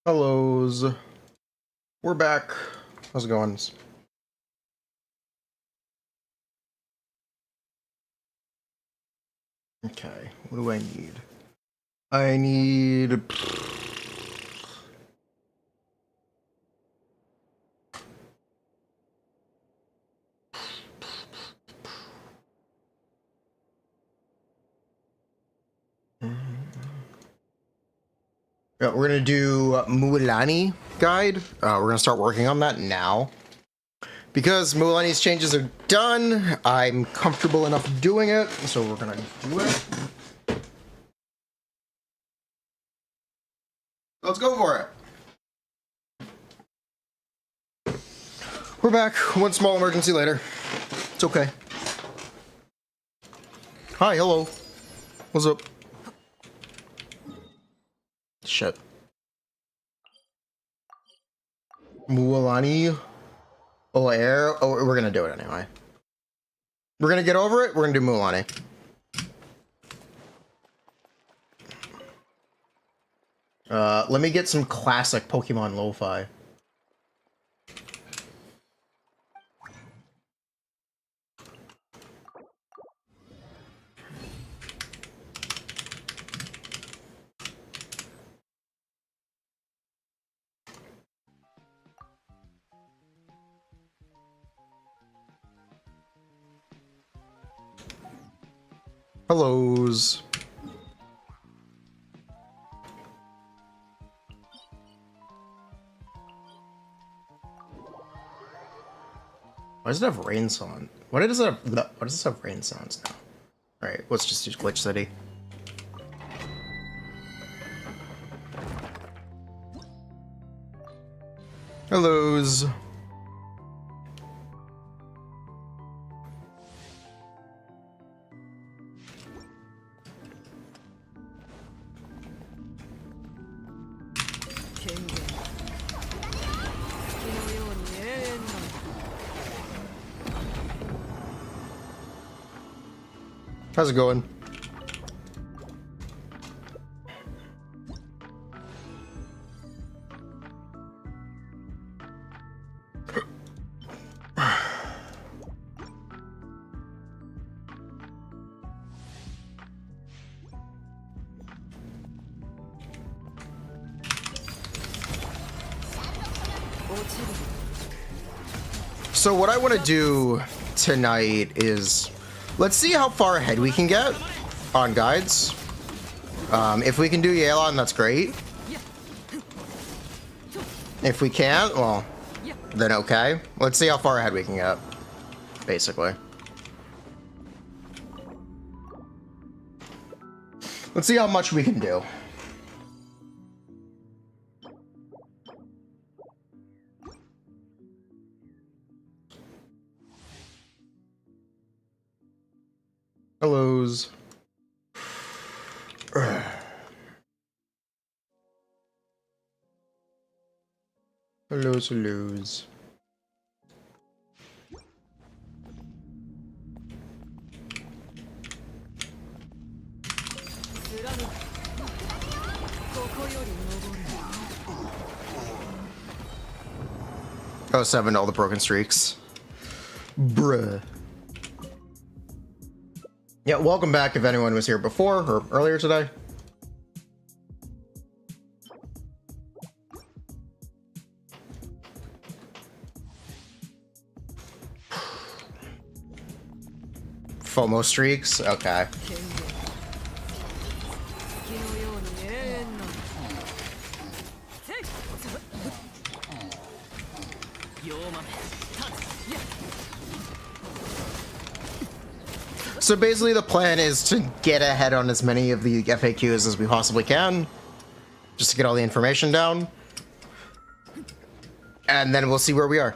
Hellos. We're back. How's it going? Okay, what do I need? I need... Yeah, we're gonna do Mualani guide. We're gonna start working on that now. Because Mualani's changes are done, I'm comfortable enough doing it, so we're gonna do it. Let's go for it. We're back. One small emergency later. It's okay. Hi, hello. What's up? Shit. Mualani. Oh, air. Oh, we're gonna do it anyway. We're gonna get over it. We're gonna do Mualani. Let me get some classic Pokemon lo-fi. Hellos. Why does it have rain sound? Why does this have rain sounds now? Alright, let's just use Glitch City. Hellos. How's it going? So what I want to do tonight is, let's see how far ahead we can get on guides. If we can do Yelan, that's great. If we can't, well, then okay. Let's see how far ahead we can get, basically. Let's see how much we can do. Hellos. Hellos. Oh, 7, all the broken streaks. Bruh. Yeah, welcome back if anyone was here before or earlier today. FOMO streaks? Okay. So basically the plan is to get ahead on as many of the FAQs as we possibly can, just to get all the information down, and then we'll see where we are.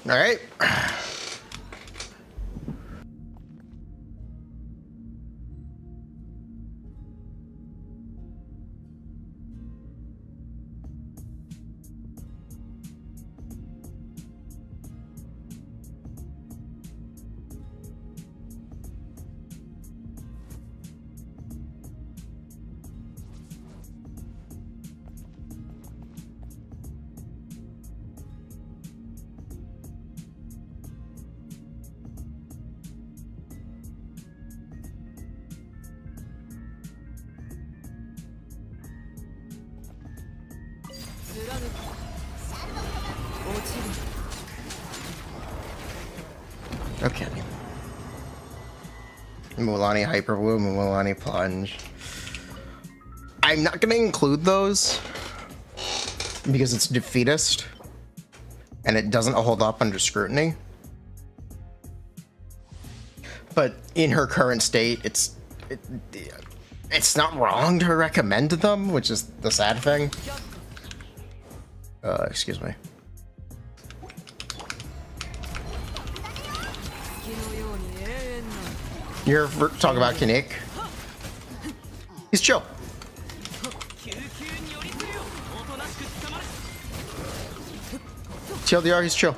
All right. Okay. Mualani Hyper Bloom, Mualani Plunge. I'm not going to include those because it's defeatist and it doesn't hold up under scrutiny. But in her current state, it's not wrong to recommend them, which is the sad thing. Excuse me. You ever talk about Kinich? He's chill. TLDR, he's chill.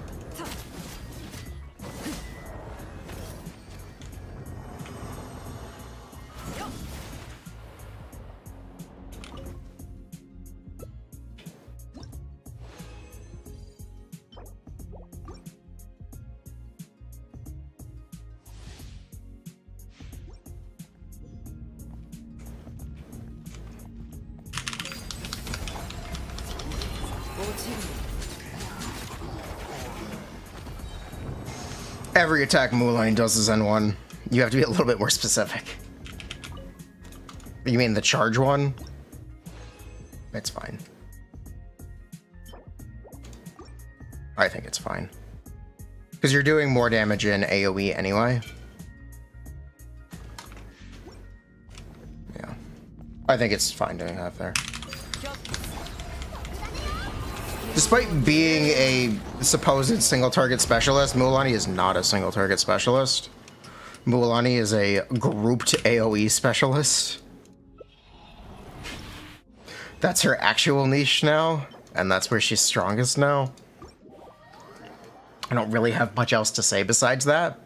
Every attack Mualani does is N1. You have to be a little bit more specific. You mean the charge one? It's fine. I think it's fine. Because you're doing more damage in AoE anyway. Yeah. I think it's fine doing that there. Despite being a supposed single target specialist, Mualani is not a single target specialist. Mualani is a grouped AoE specialist. That's her actual niche now, and that's where she's strongest now. I don't really have much else to say besides that.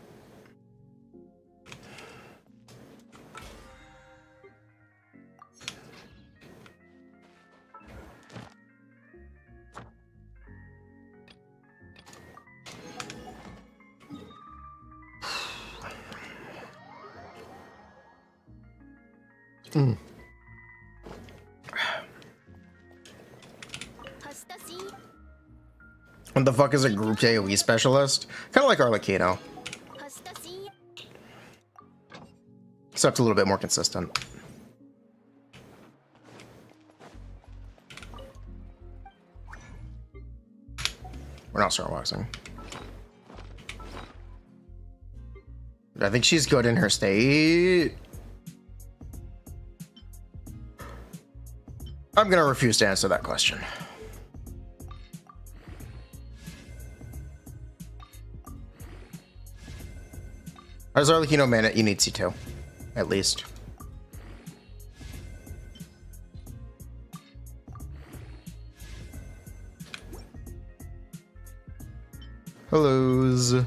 What the fuck is a grouped AoE specialist? Kind of like Arlecchino. Except a little bit more consistent. We're not starboxing. I think she's good in her state. I'm gonna refuse to answer that question. As Arlecchino man, you need C2, at least. Hellos.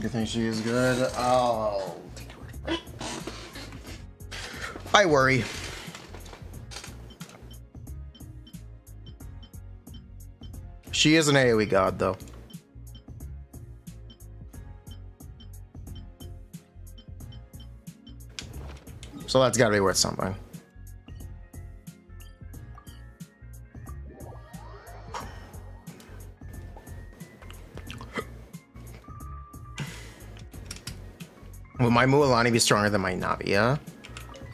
You think she is good? Oh. I worry. She is an AoE god, though. So that's gotta be worth something. Will my Mualani be stronger than my Navia?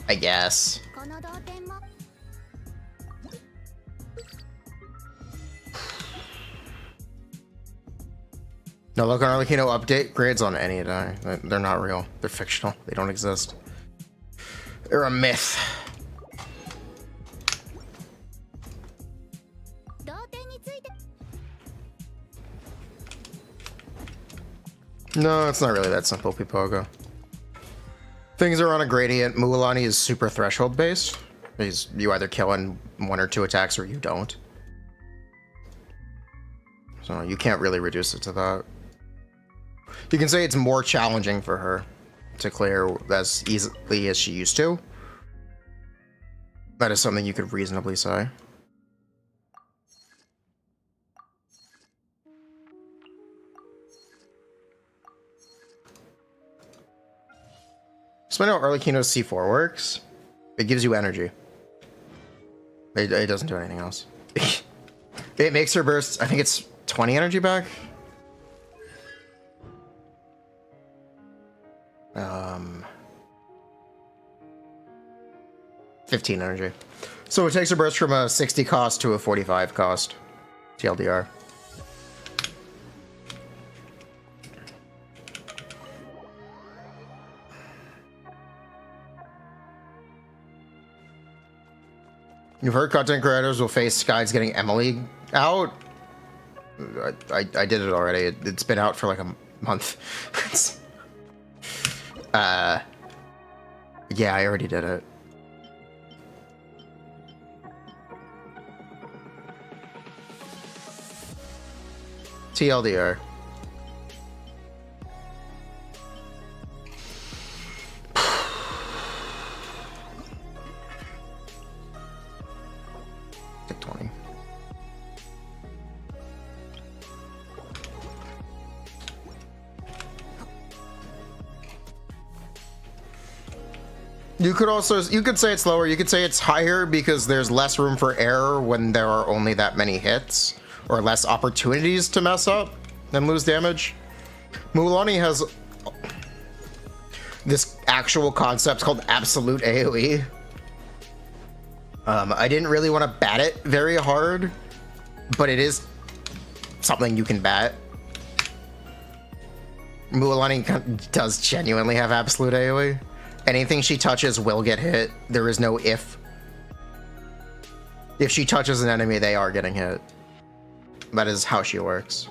I guess. No, look on Arlecchino update grades on any die. They're not real. They're fictional. They don't exist. They're a myth. No, it's not really that simple, Pipogo. Things are on a gradient. Mualani is super threshold based. You either kill in 1 or 2 attacks or you don't. So you can't really reduce it to that. You can say it's more challenging for her to clear as easily as she used to. That is something you could reasonably say. So I know Arlecchino's C4 works. It gives you energy. It doesn't do anything else. It makes her burst, I think it's 20 energy back. 15 energy. So it takes her burst from a 60 cost to a 45 cost. TLDR. You've heard content creators will face guides getting Emily out. I did it already. It's been out for like a month. Yeah, I already did it. TLDR. Take 20. You could say it's lower, you could say it's higher because there's less room for error when there are only that many hits, or less opportunities to mess up and lose damage. Mualani has this actual concept called absolute AoE. I didn't really want to bat it very hard, but it is something you can bat. Mualani does genuinely have absolute AoE. Anything she touches will get hit. There is no if. If she touches an enemy, they are getting hit. That is how she works.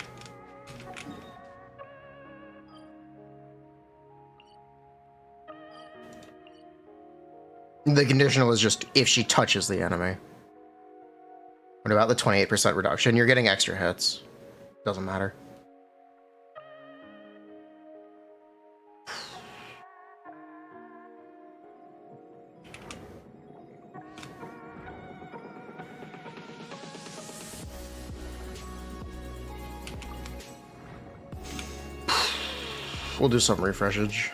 The conditional is just if she touches the enemy. What about the 28% reduction? You're getting extra hits. Doesn't matter. We'll do some refreshage.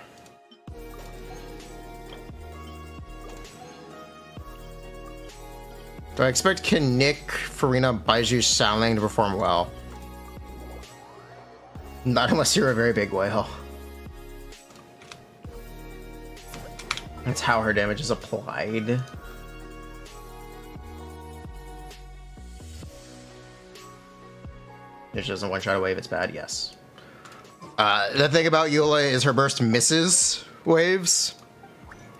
Do I expect Kinich, Furina, Baiju, Xiangling to perform well? Not unless you're a very big whale. That's how her damage is applied. If she doesn't one-shot a wave, it's bad, yes. The thing about Eula is her burst misses waves.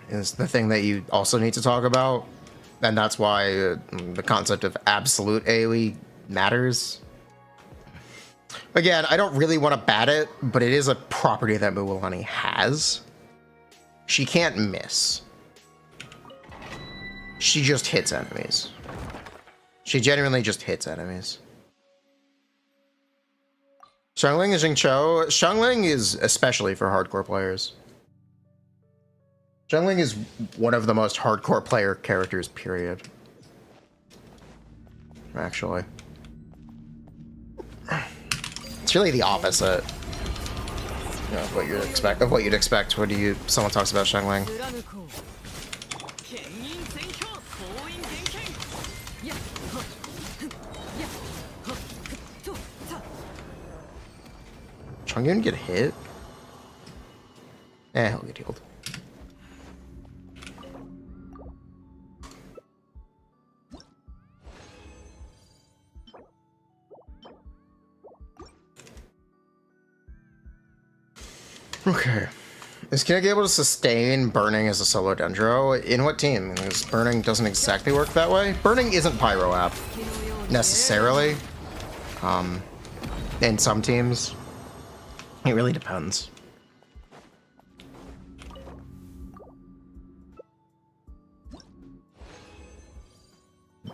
Is the thing that you also need to talk about. And that's why the concept of absolute AoE matters. Again, I don't really want to bat it, but it is a property that Mualani has. She can't miss. She just hits enemies. She genuinely just hits enemies. Xiangling and Jingqiu. Xiangling is especially for hardcore players. Xiangling is one of the most hardcore player characters, period. Actually. It's really the opposite. You know, what you'd expect when someone talks about Xiangling. Chongyun get hit? He'll get healed. Okay. Is Kinich able to sustain burning as a solo Dendro? In what team? Because burning doesn't exactly work that way. Burning isn't Pyro app, necessarily. In some teams. It really depends.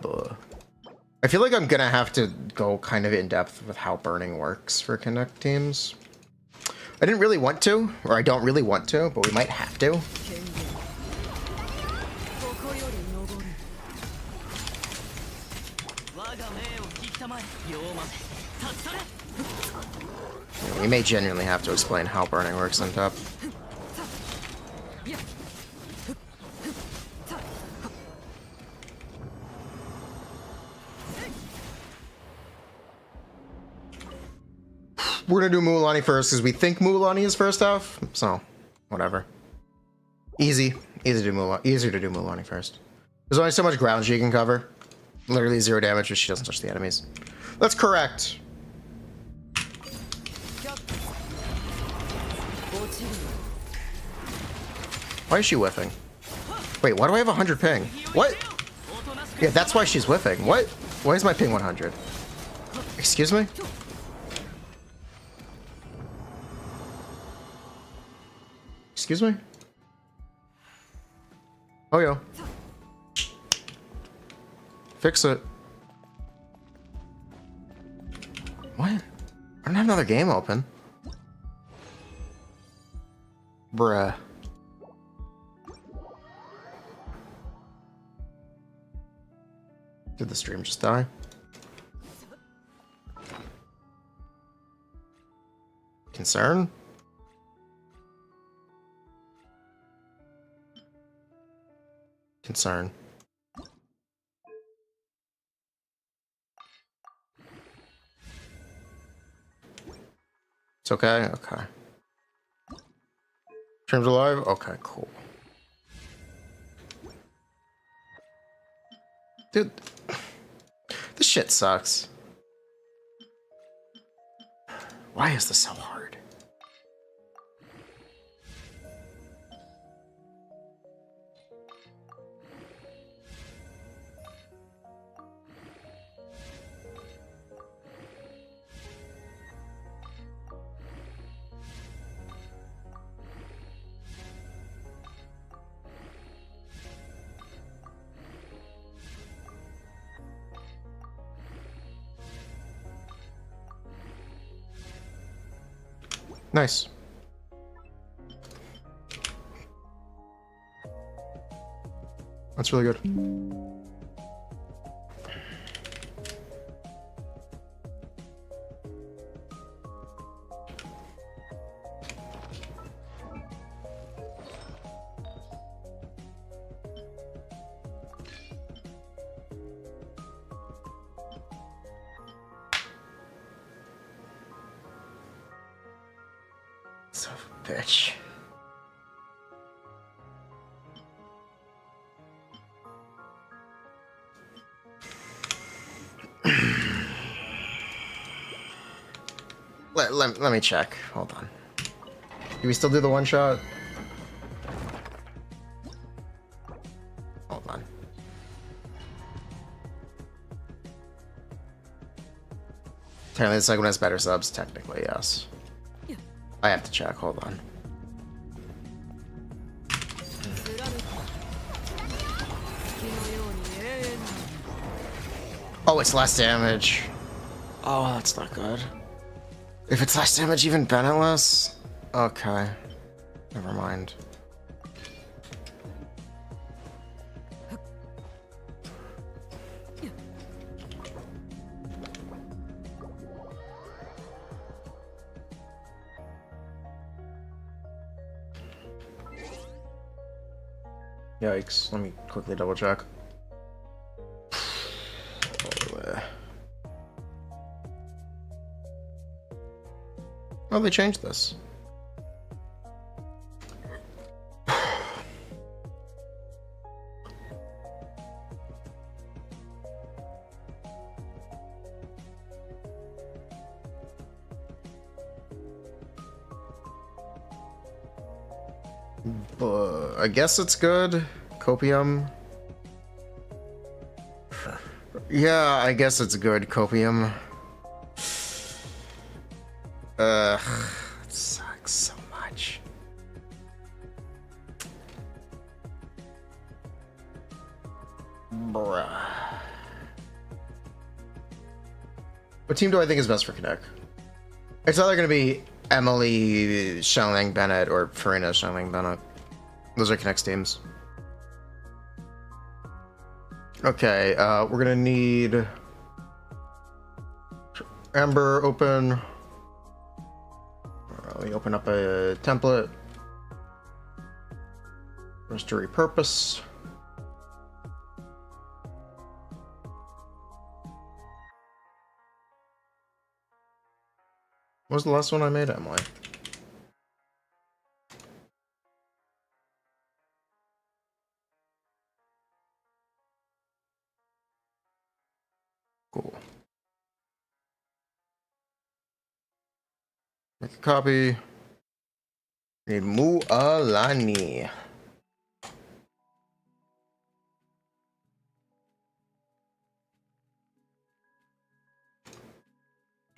Ugh. I feel like I'm gonna have to go kind of in depth with how burning works for Kinect teams. I didn't really want to, or I don't really want to, but we might have to. We may genuinely have to explain how burning works on top. We're gonna do Mualani first because we think Mualani is first off, so whatever. Easy to do Mualani first. There's only so much ground she can cover. Literally 0 damage if she doesn't touch the enemies. That's correct. Why is she whiffing? Wait, why do I have 100 ping? What? Yeah, that's why she's whiffing. What? Why is my ping 100? Excuse me? Excuse me? Oh, yo. Fix it. What? I don't have another game open. Bruh. Did the stream just die? Concern? Concern. It's okay? Okay. Stream's alive? Okay, cool. Dude, this shit sucks. Why is this so hard? Nice. That's really good. Son of a bitch. Let me check. Hold on. Do we still do the one shot? Hold on. Apparently the second one has better subs. Technically, yes. I have to check. Hold on. Oh, it's less damage. Oh, that's not good. If it's less damage, even Bennetless? Okay. Never mind. Yikes. Let me quickly double check. Oh, they changed this. I guess it's good. Copium. Yeah, I guess it's good. Copium. It sucks so much. Bruh. What team do I think is best for Kinich? It's either going to be Emily Shelling Bennett or Furina Shelling Bennett. Those are Kinich's teams. Okay, we're going to need Ember open. Let me open up a template. First to repurpose. What was the last one I made, Emily? Cool. Make a copy. Need Mualani.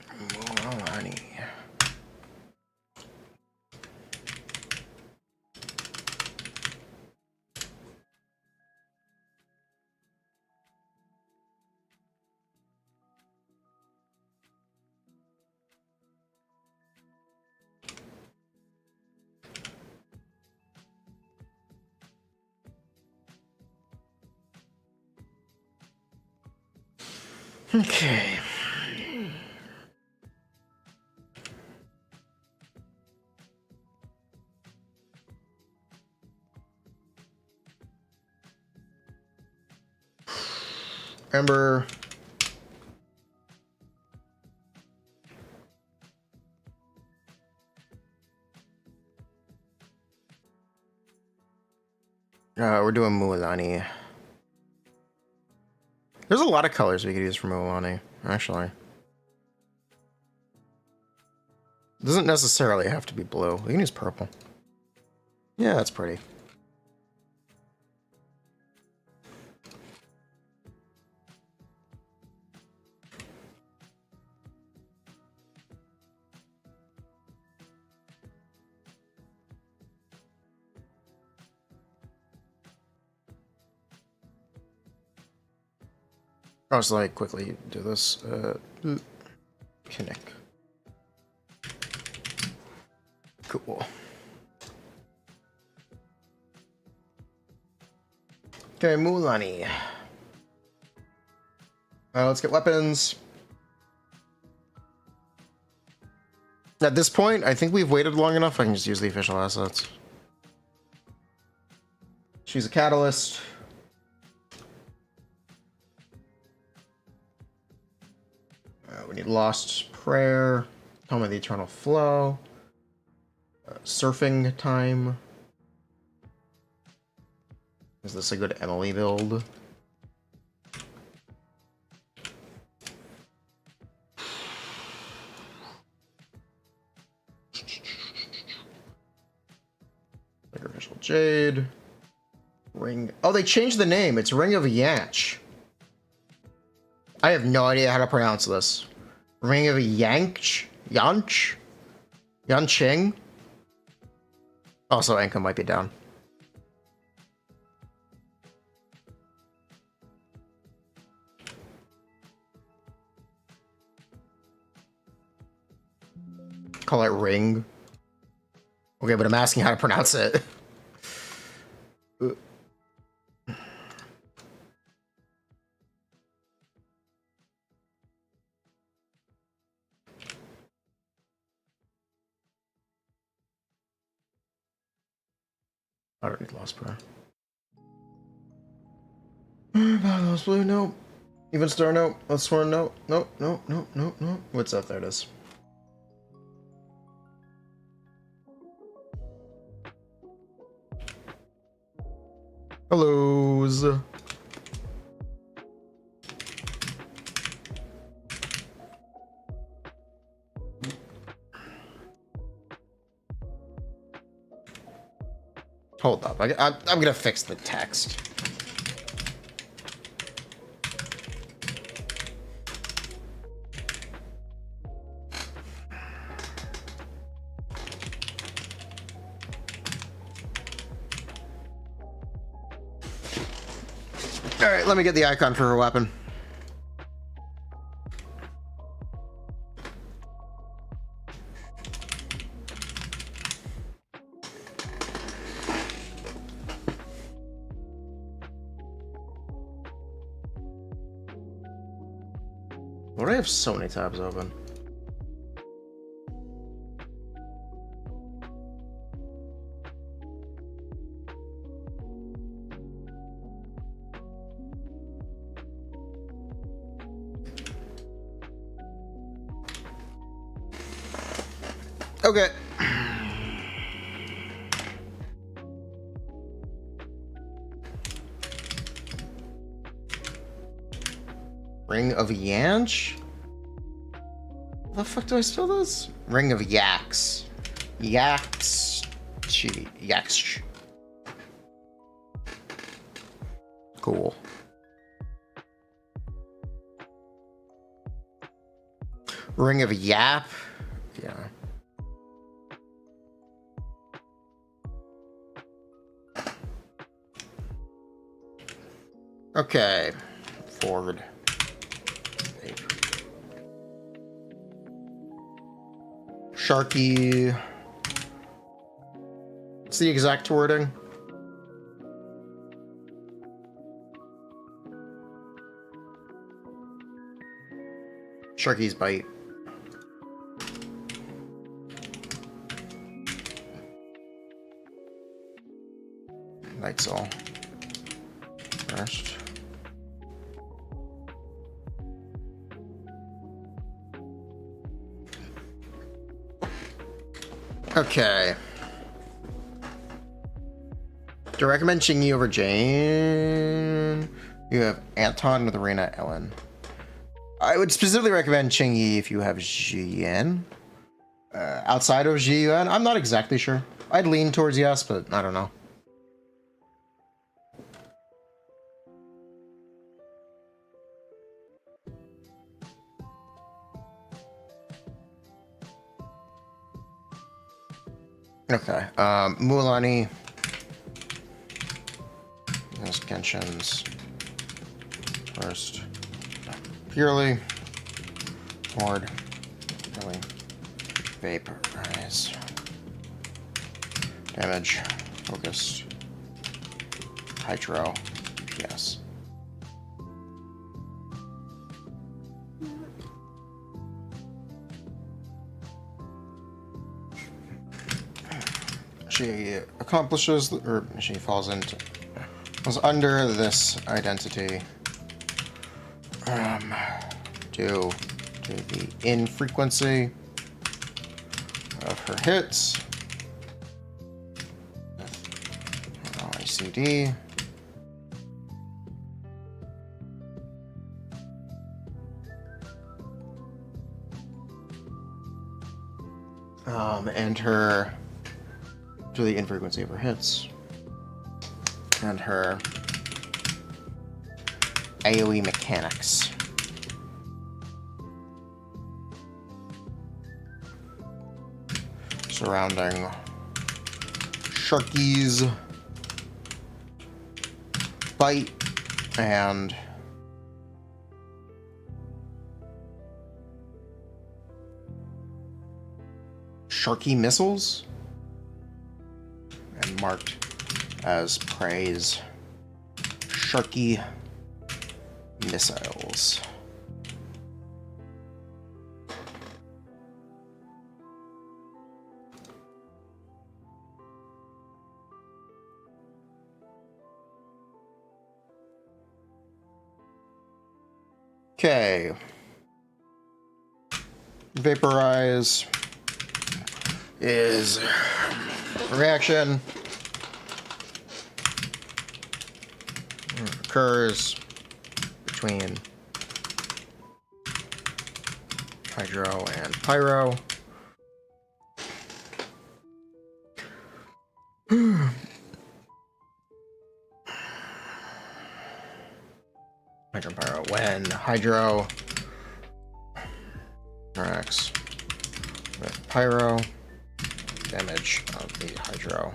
Mualani. Okay. Ember. We're doing Mualani. There's a lot of colors we could use for Mualani, actually. It doesn't necessarily have to be blue. We can use purple. Yeah, that's pretty. I'll just like quickly do this. Kinich. Cool. Okay, Mualani. Let's get weapons. At this point, I think we've waited long enough. I can just use the official assets. She's a catalyst. We need Lost Prayer. Tome of the Eternal Flow. Surfing Time. Is this a good Emily build? Sacrificial Jade. Ring. Oh, they changed the name. It's Ring of Yanch. I have no idea how to pronounce this. Ring of Yanch? Yanch? Yanching? Also, Anka might be down. Call it Ring. Okay, but I'm asking how to pronounce it. I don't need Lost Prayer. Lost Blue, no. Even Star, no. Let's swear, no. No, no, no, no, no. What's up? There it is. Hellos. Hold up. I'm gonna fix the text. Alright, let me get the icon for her weapon. Why do I have so many tabs open? Okay. Ring of Yanch? How the fuck do I spell this? Ring of Yaks. Yaks. Yaks. Cool. Ring of Yap. Yeah. Okay. Forward. Sharky. What's the exact wording? Sharky's bite. Lights all. First. Okay. Do I recommend Chingy over Jane? You have Anton with Arena Ellen. I would specifically recommend Chingy if you have Jian. Outside of Jian, I'm not exactly sure. I'd lean towards yes, but I don't know. Okay, Mualani. There's Genshin's first. Purely. Horde. Really. Vaporize. Damage. Focused. Hydro. Yes. She accomplishes, or she falls under this identity due to the infrequency of her hits with ICD. And her to the infrequency of her hits and her AoE mechanics. Surrounding Sharky's bite and Sharky missiles, and marked as praise Sharky missiles. Okay. Vaporize is reaction occurs between hydro and pyro. Hydro and pyro. When hydro interacts with pyro, damage of the hydro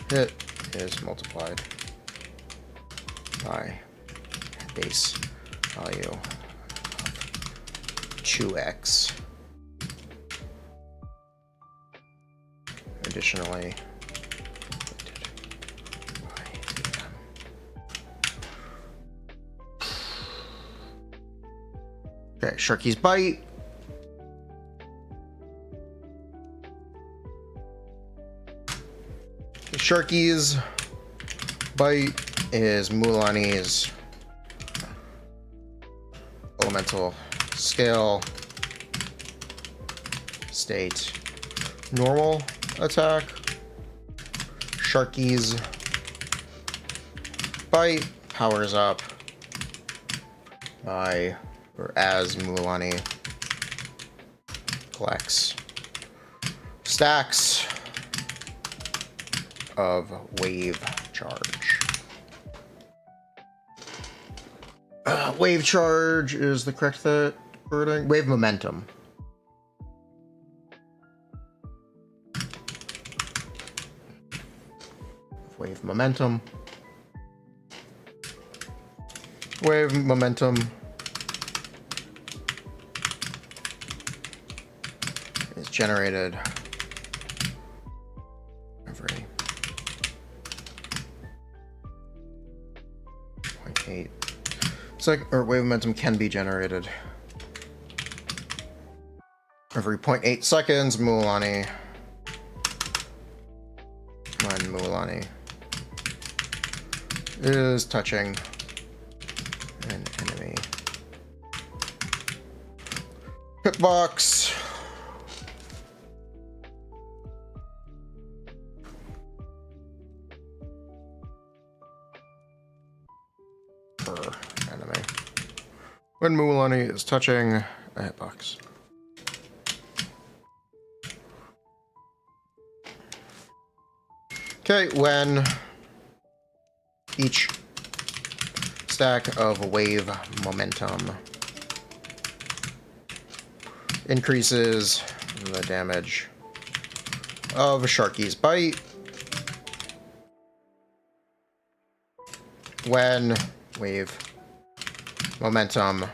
hit is multiplied by base value of 2x. Additionally, okay, Sharky's bite. Sharky's bite is Mualani's elemental scale state normal attack. Sharky's bite powers up by or as Mualani collects stacks of wave charge. Wave charge is the correct wording. Wave momentum. Wave momentum. Wave momentum is generated every 0.8 second, or wave momentum can be generated every 0.8 seconds. Mualani. When Mualani is touching an enemy hitbox. Per enemy. When Mualani is touching a hitbox. Okay, when each stack of wave momentum increases the damage of Sharky's bite. When wave momentum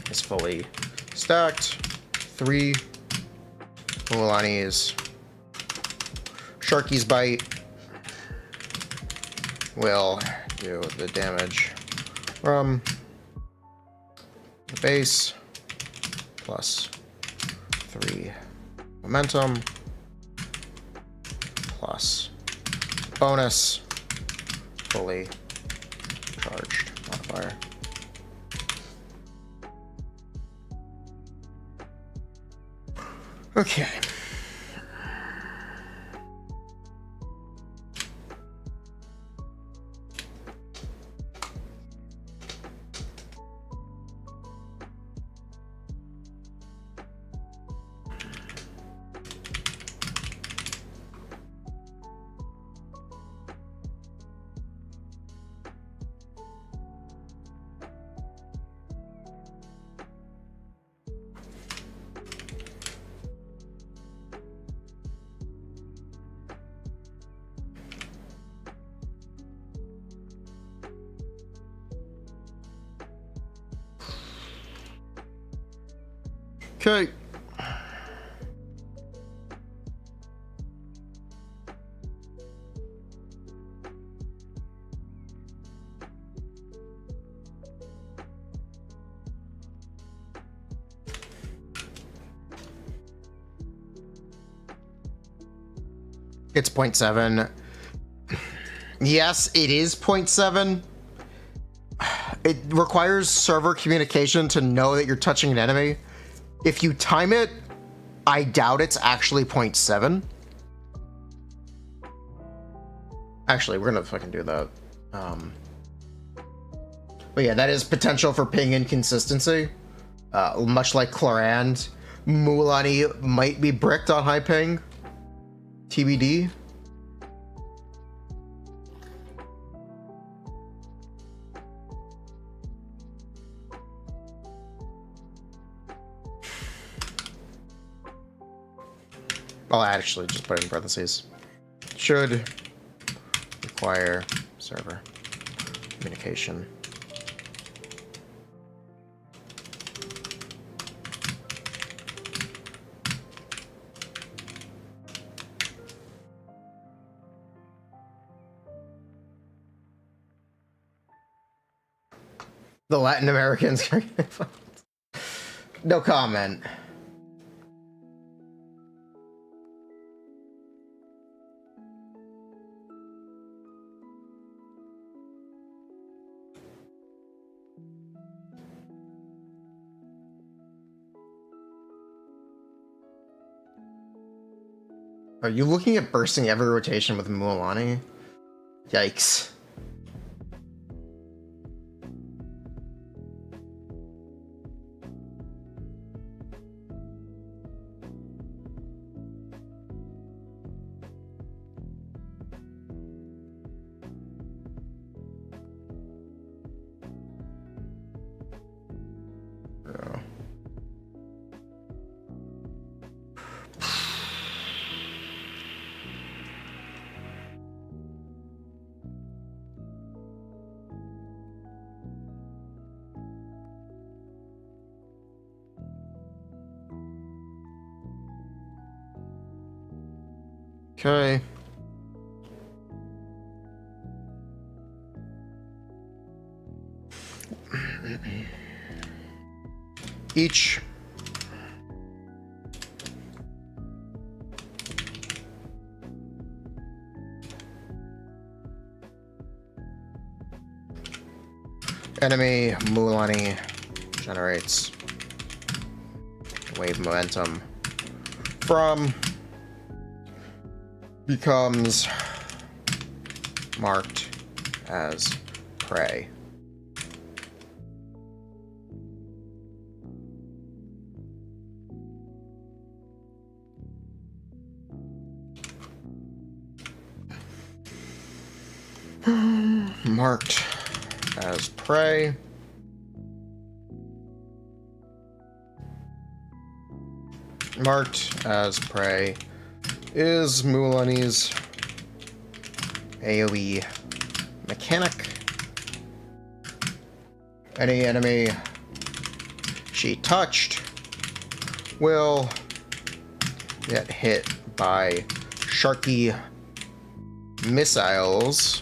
is fully stacked, 3 Mualani's Sharky's bite will do the damage from the base plus 3 momentum plus bonus fully charged modifier. Okay. Okay. It's 0.7. Yes, it is 0.7. It requires server communication to know that you're touching an enemy. If you time it, I doubt it's actually 0.7. Actually, we're gonna fucking do that. But yeah, that is potential for ping inconsistency. Much like Clorand, Mualani might be bricked on high ping. TBD. I'll actually just put it in parentheses. Should require server communication. The Latin Americans. No comment. Are you looking at bursting every rotation with Mualani? Yikes. Okay. Each enemy Mualani generates wave momentum from becomes marked as prey. Marked as prey. Marked as prey is Mualani's AoE mechanic. Any enemy she touched will get hit by Sharky missiles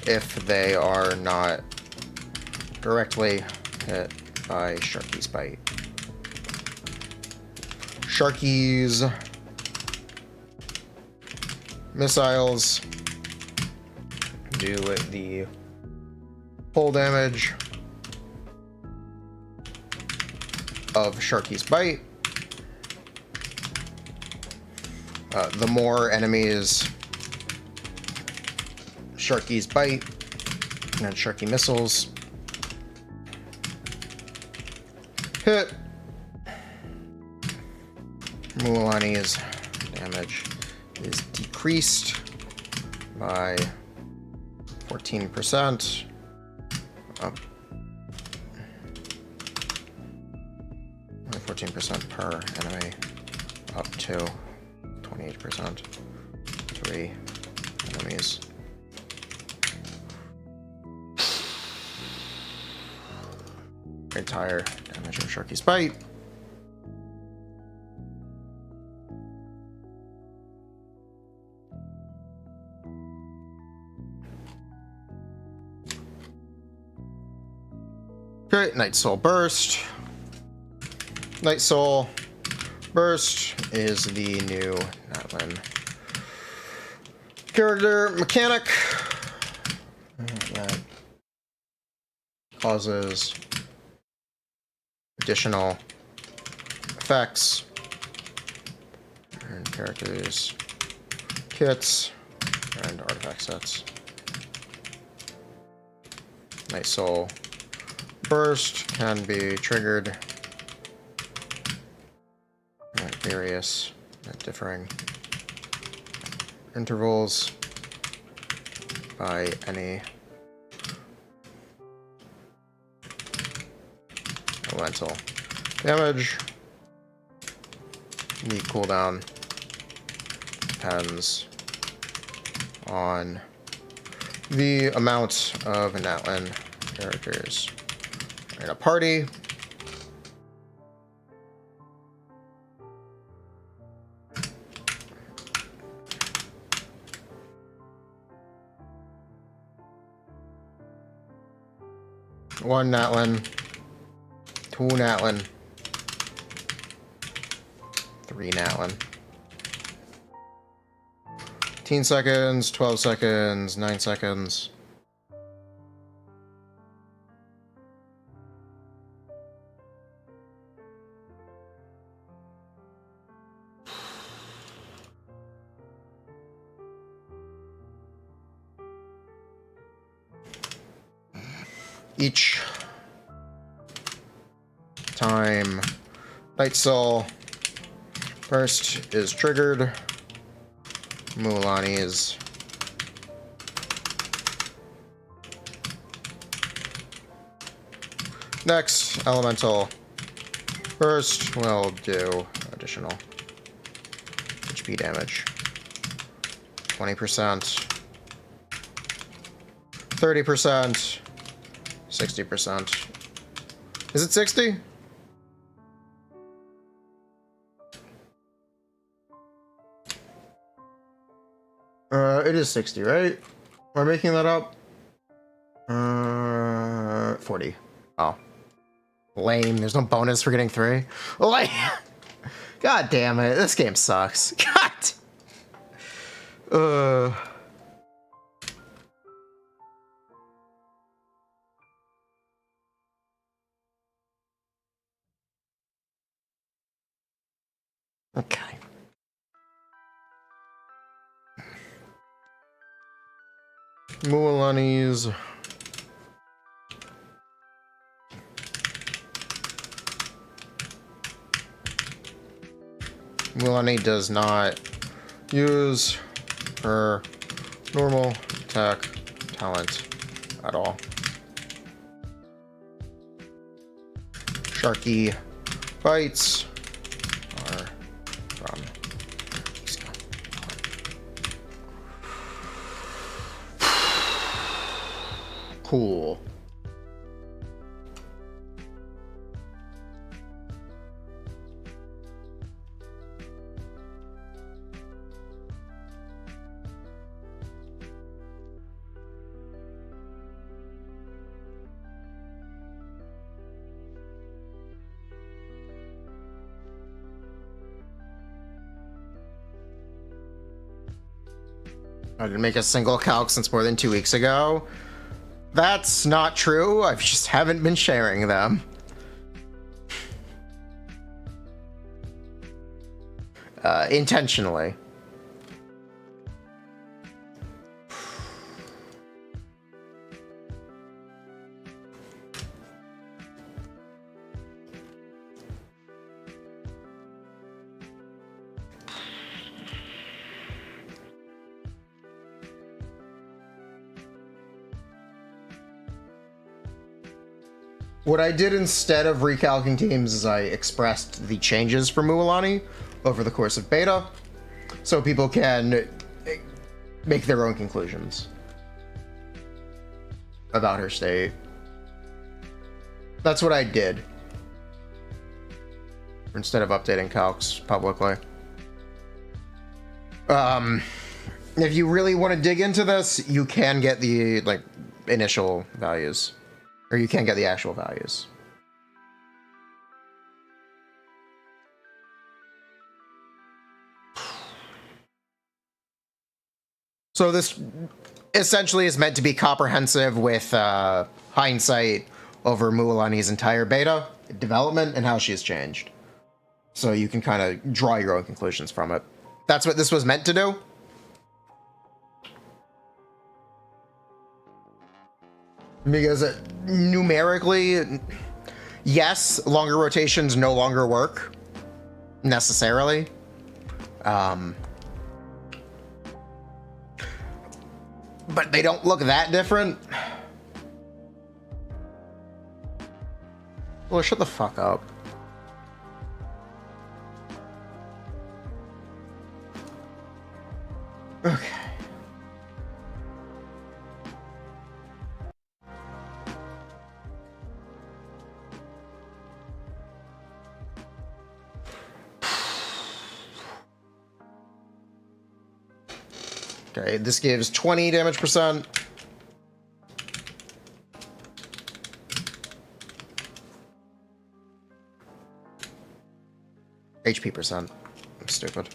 if they are not directly hit by Sharky's bite. Sharky's missiles do the full damage of Sharky's bite. The more enemies Sharky's bite and Sharky missiles hit, Mualani's damage is decreased by 14%. 14% per enemy, up to 28%. 3 enemies. Entire damage of Sharky's bite. Okay, Night Soul Burst. Night Soul Burst is the new Natlin character mechanic that causes additional effects and characters, kits, and artifact sets. Night Soul Burst can be triggered at various differing intervals by any elemental damage. The cooldown depends on the amount of Natlin characters in a party. One Natlin, 2 Natlin, 3 Natlin. 15 seconds, 12 seconds, 9 seconds. each time Night Soul first is triggered, Mualani is next elemental first will do additional HP damage. 20%, 30%, 60%. Is it 60? It is 60, right? Am I making that up? 40. Oh. Lame. There's no bonus for getting 3. Lame. God damn it. This game sucks. God. Okay. Mualani's Mualani does not use her normal attack talent at all. Sharky bites are from cool. I didn't make a single calc since more than 2 weeks ago. That's not true. I just haven't been sharing them. Intentionally. What I did instead of recalcing teams is I expressed the changes for Mualani over the course of beta, so people can make their own conclusions about her state. That's what I did, instead of updating calcs publicly. If you really want to dig into this, you can get the initial values. Or you can't get the actual values. So this essentially is meant to be comprehensive with hindsight over Mualani's entire beta development and how she has changed. So you can kind of draw your own conclusions from it. That's what this was meant to do. Because numerically, yes, longer rotations no longer work, necessarily. But they don't look that different. Well, shut the fuck up. Okay. Okay, this gives 20 damage percent. HP percent. I'm stupid.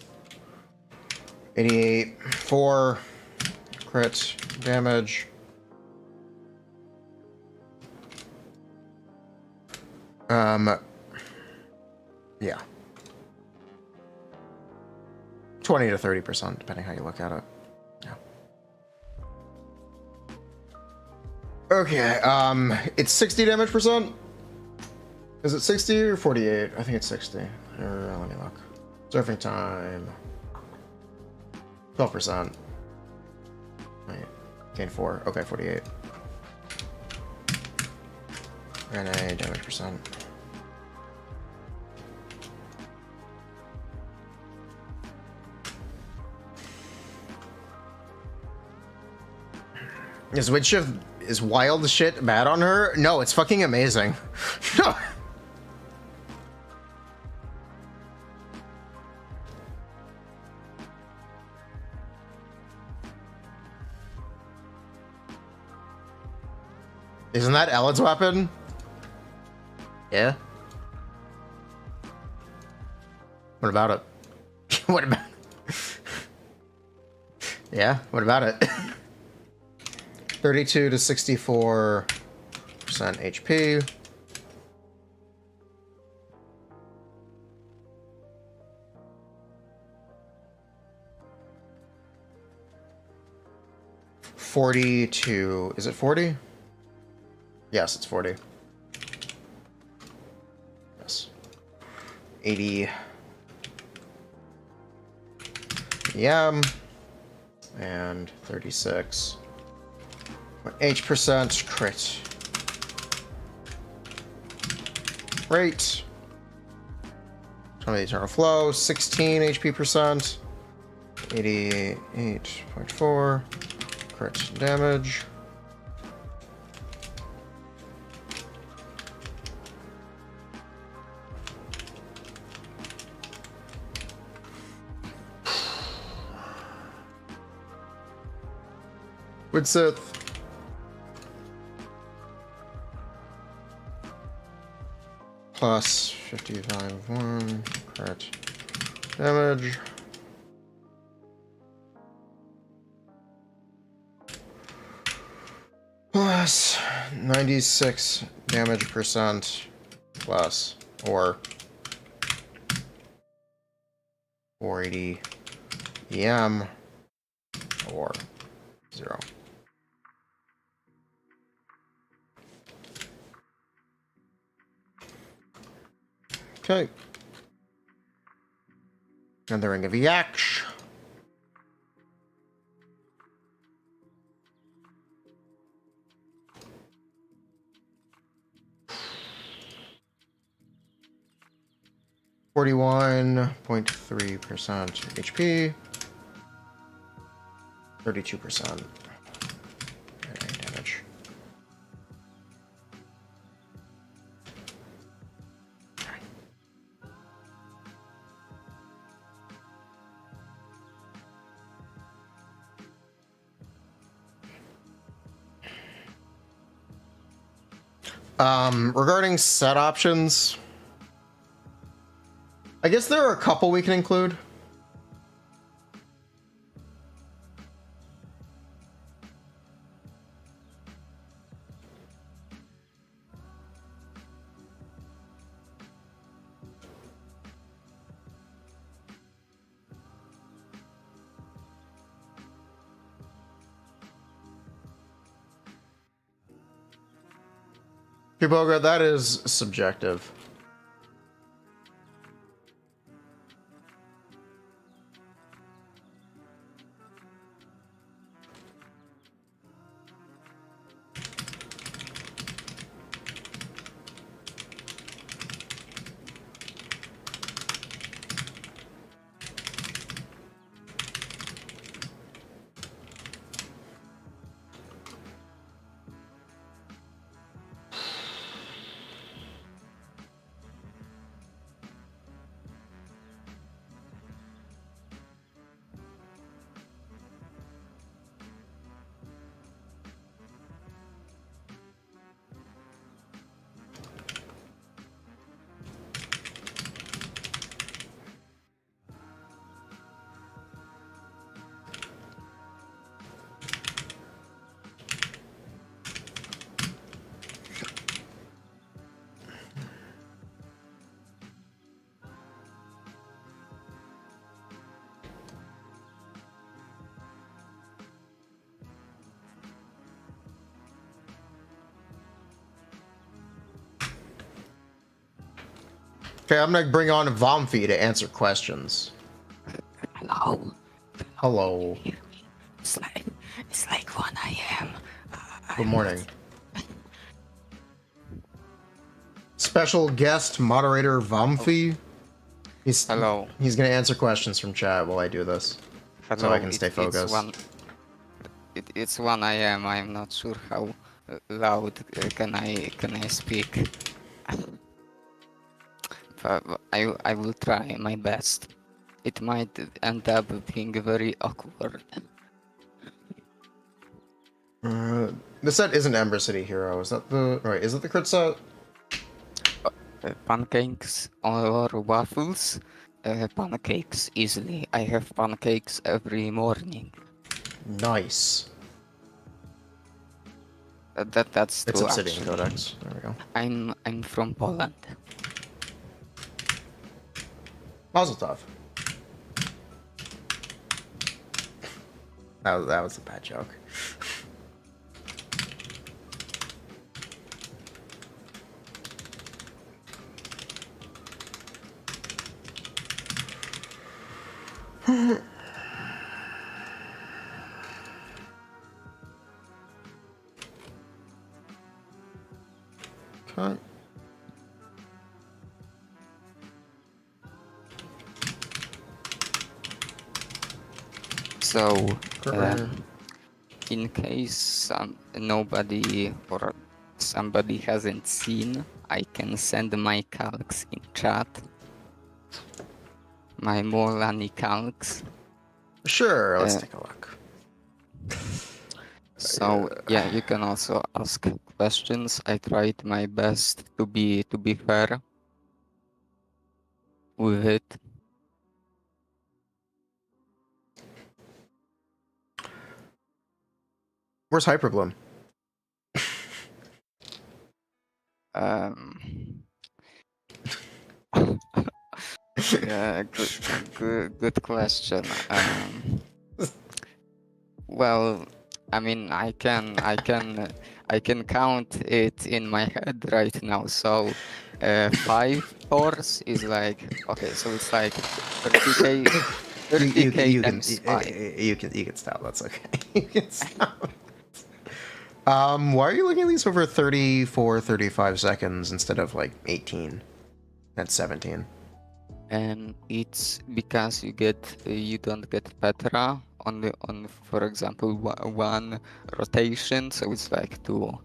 88, 4 crit damage. Yeah. 20 to 30%, depending how you look at it. Yeah. Okay, it's 60 damage percent. Is it 60 or 48? I think it's 60. Let me look. Surfing time. 12%. Wait, gain 4. Okay, 48. And a damage percent. Is Witch Shift is wild shit bad on her? No, it's fucking amazing. Isn't that Ellen's weapon? Yeah. What about it? What about Yeah, what about it? 32 to 64% HP. Is it 40? Yes, it's 40. Yes. 80. And 36. H% crit. Rate. 20 eternal flow. 16 HP percent. 88.4. Crit damage. Widsith. Plus 55.1 crit damage. Plus 96 damage percent plus or 480 EM or 0. Okay. And the Ring of Yaksh. .3% HP. 32% damage. Regarding set options, I guess there are a couple we can include. Kiboga, that is subjective. Okay, I'm gonna bring on Vomfi to answer questions. Hello. Hello. It's like 1 a.m. Good morning. Special guest moderator Vomfi. Hello. He's gonna answer questions from chat while I do this, Hello. so I can stay focused. It's 1 a.m. I'm not sure how loud can I speak. But I will try my best. It might end up being very awkward. This set isn't Ember City Hero. Is that the right? Is it the crit set? Pancakes or waffles? Pancakes easily. I have pancakes every morning. Nice. That's It's true. Obsidian Actually. Codex. There we go. I'm from Poland. Mazel tov. That was a bad joke. Okay. So, in case nobody or somebody hasn't seen, I can send my calcs in chat. My Mualani calcs. Sure, let's take a look. So yeah, you can also ask questions. I tried my best to be fair with it. Where's Hyperbloom? Yeah, good question. Well, I mean, I can count it in my head right now. So, 5 cores is like, okay, so it's like 30k, 30k times 5. You can stop. That's okay. You can stop. Why are you looking at these over 34, 35 seconds instead of like 18 and 17? And it's because you don't get Petra on for example one rotation, so it's like to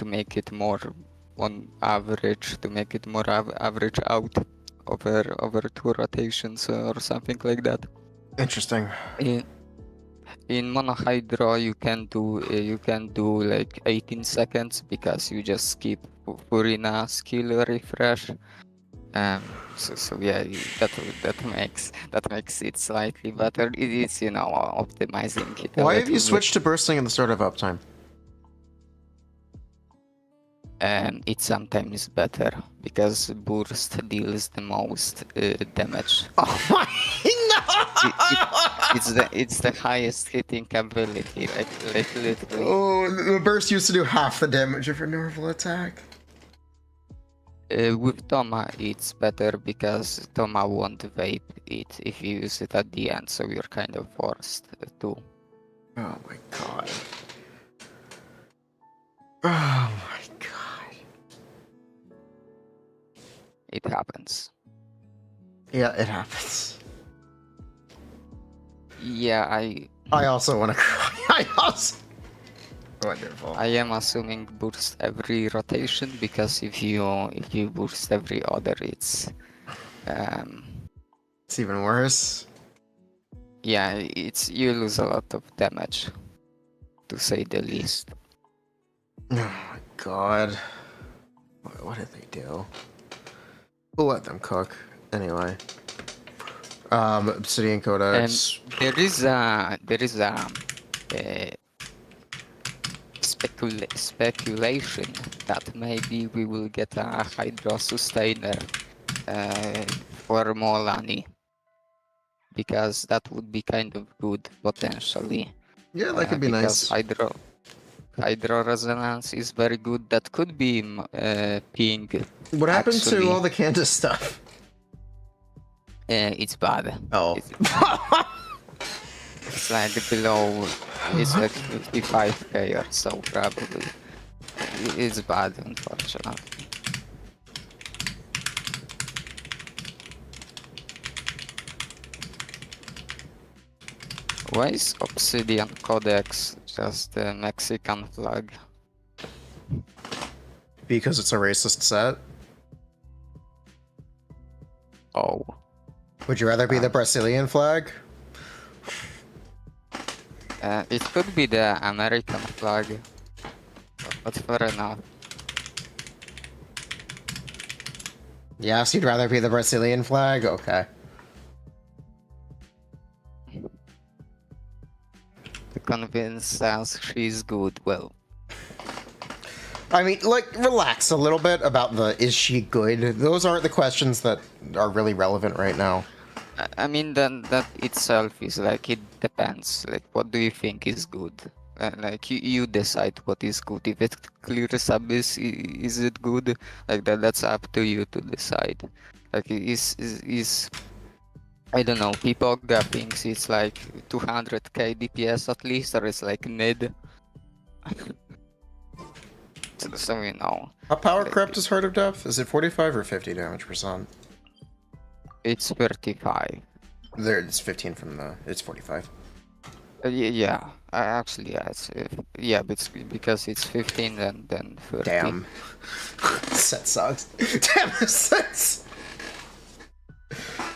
make it more on average, to make it more average out over 2 rotations or something like that. Interesting. In monohydro you can do like 18 seconds because you just skip Furina skill refresh. So yeah, that makes it slightly better. It is, you know, optimizing it. Why have you switched to bursting in the start of uptime? It's sometimes better because burst deals the most damage. Oh my no! It's the highest hitting ability, like literally. Oh, the burst used to do half the damage of a normal attack. With Toma, it's better because Toma won't vape it if you use it at the end, so you're kind of forced to. Oh my god. Oh my god. It happens. Yeah, it happens. Yeah, I also want to cry. I also. Wonderful. I am assuming burst every rotation because if you burst every other, it's even worse. Yeah, you lose a lot of damage, to say the least. Oh my god. What did they do? We'll let them cook. Anyway. Obsidian Codex. And there is a speculation that maybe we will get a Hydro Sustainer for Mualani, because that would be kind of good potentially. Yeah, that could be nice. hydro resonance is very good. That could be ping. What happened to actually. all the Candace stuff? It's bad. Oh. It's like below. It's like 55k or so probably. It's bad, unfortunately. Why is Obsidian Codex just the Mexican flag? Because it's a racist set. Oh. Would you rather be the Brazilian flag? It could be the American flag, but fair enough. Yes, you'd rather be the Brazilian flag? Okay. To convince us she's good, well. I mean, like, relax a little bit about the is she good? Those aren't the questions that are really relevant right now. I mean, then that itself is like, it depends. Like, what do you think is good? Like, you decide what is good. If it's clear sub is it good? Like, that's up to you to decide. Like, is I don't know, Pipoga thinks it's like 200k DPS at least, or it's like mid. So you know. How power Like, crept is Heart of Depth? Is it 45 or 50 damage percent? it's 35. There, it's 15 from the. It's 45. Yeah, actually, yeah, yeah, but it's because it's 15 then 30. Damn. Set sucks. Damn, this sets.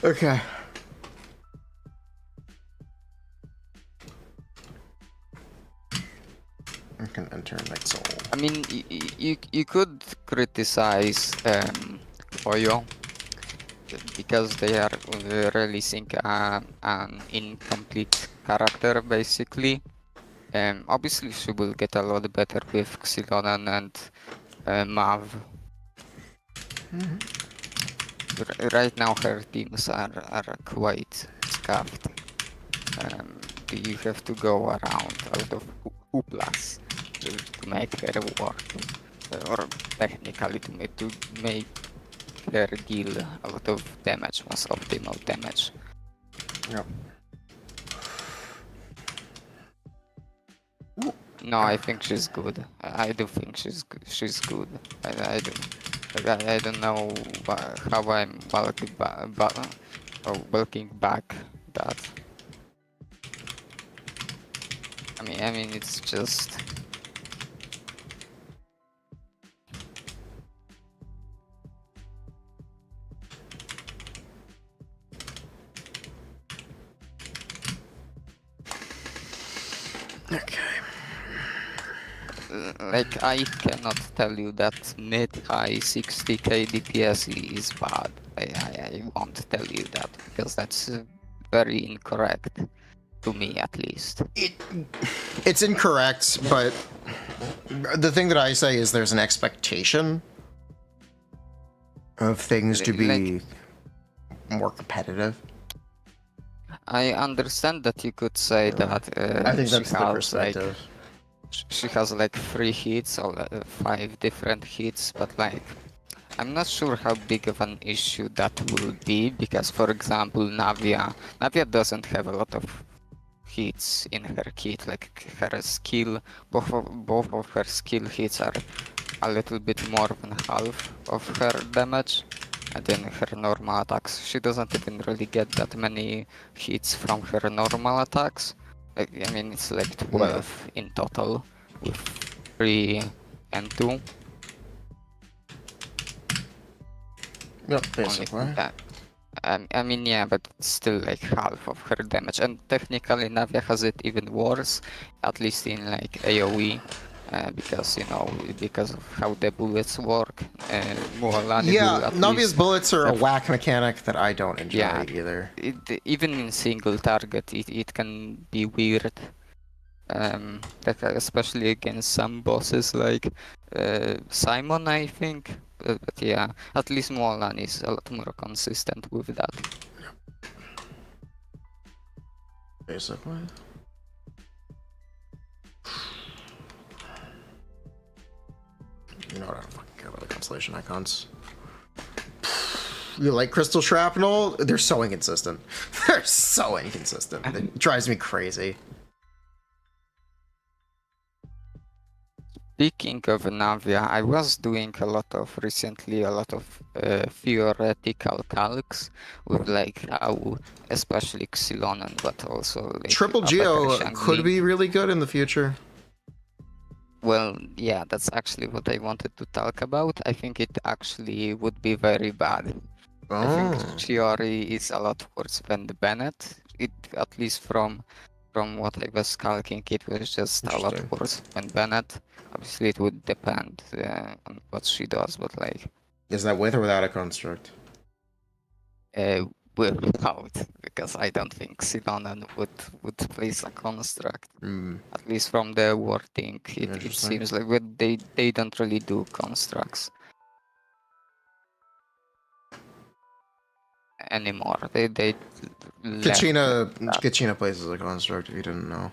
Okay. I can enter Night Soul. I mean, you could criticize Oyo because they are releasing an incomplete character basically. Obviously, she will get a lot better with Xylonen and Mav. Right now, her teams are quite scuffed. You have to go around a lot of hooplas to make her work, or technically to make her deal a lot of damage, most optimal damage. Yep. No, I think she's good. I do think she's good. I don't know how I'm walking back that. I mean, it's just. Okay. Like, I cannot tell you that mid-high 60k DPS is bad. I won't tell you that, because that's very incorrect, to me at least. It's incorrect, but the thing that I say is there's an expectation of things to be more competitive. I understand that you could say that I think that's she the has, perspective. she has like 3 hits or 5 different hits, but like I'm not sure how big of an issue that will be, because for example Navia doesn't have a lot of hits in her kit. Like her skill, both of her skill hits are a little bit more than half of her damage. And then her normal attacks, she doesn't even really get that many hits from her normal attacks. Like, I mean, it's like 12 in total, with 3 and 2. Yep, basically. I mean, yeah, but it's still like half of her damage. And technically, Navia has it even worse, at least in like AoE. Because, you know, because of how the bullets work. Mualani Yeah, Navia's bullets are a whack mechanic that I don't enjoy either. Even in single target, it can be weird. Like especially against some bosses like Simon, I think. But yeah, at least Mualani is a lot more consistent with that. Basically. You know what? I don't fucking care about the constellation icons. You like Crystal Shrapnel? They're so inconsistent. They're so inconsistent. It drives me crazy. Speaking of Navia, I was doing recently a lot of theoretical calcs with like how, especially Xylonen, but also like Triple a better Geo could Shangling. be really good in the future. Well, yeah, that's actually what I wanted to talk about. I think it actually would be very bad. I think Oh, Chiori is a lot worse than the Bennett. It, at least from what I was calculating, it was just a lot interesting. worse than Bennett. Obviously, it would depend on what she does, but like Is that with or without a construct? without, because I don't think Silonen would place a construct. Hmm, At least from the wording, it interesting. seems like they don't really do constructs anymore. They left Kachina that. Kachina places a construct if you didn't know.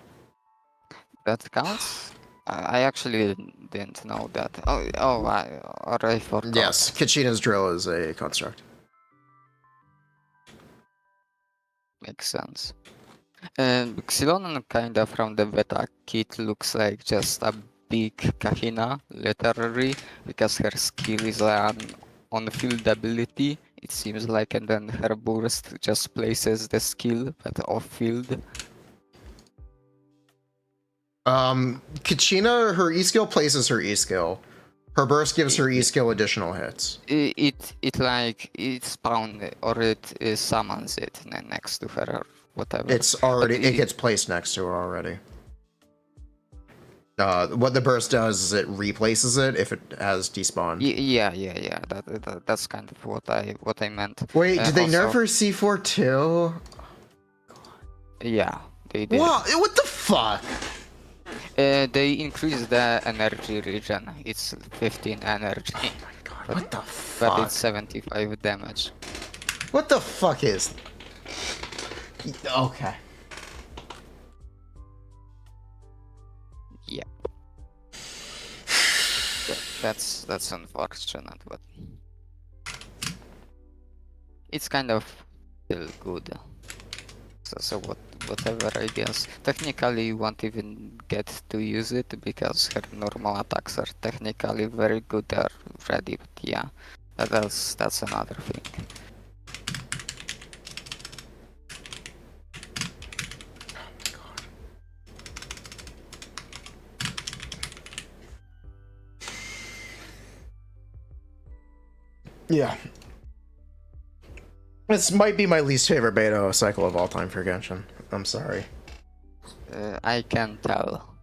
That counts? I actually didn't know that. I forgot. Yes, Kachina's drill is a construct. Makes sense. Xylonen kinda from the beta kit looks like just a big Kahina, literally, because her skill is an on-field ability, it seems like, and then her burst just places the skill, but off-field. Kachina, her E skill places her E skill. Her burst gives her E skill additional hits. It spawn or it summons it next to her or whatever. It's already it gets placed next to her already. What the burst does is it replaces it if it has despawned. Yeah. That's kind of what I meant. Wait, did they nerf Also, her C4 too? yeah, they did. Wow, what the fuck? They increased the energy regen. It's 15 energy, God, but, what the but fuck? it's 75 damage. What the fuck is? Okay. Yeah. That's unfortunate, but it's kind of still good. So whatever, I guess. Technically, you won't even get to use it because her normal attacks are technically very good already. But yeah, that's another thing. Yeah. This might be my least favorite beta cycle of all time for Genshin. I'm sorry. I can tell.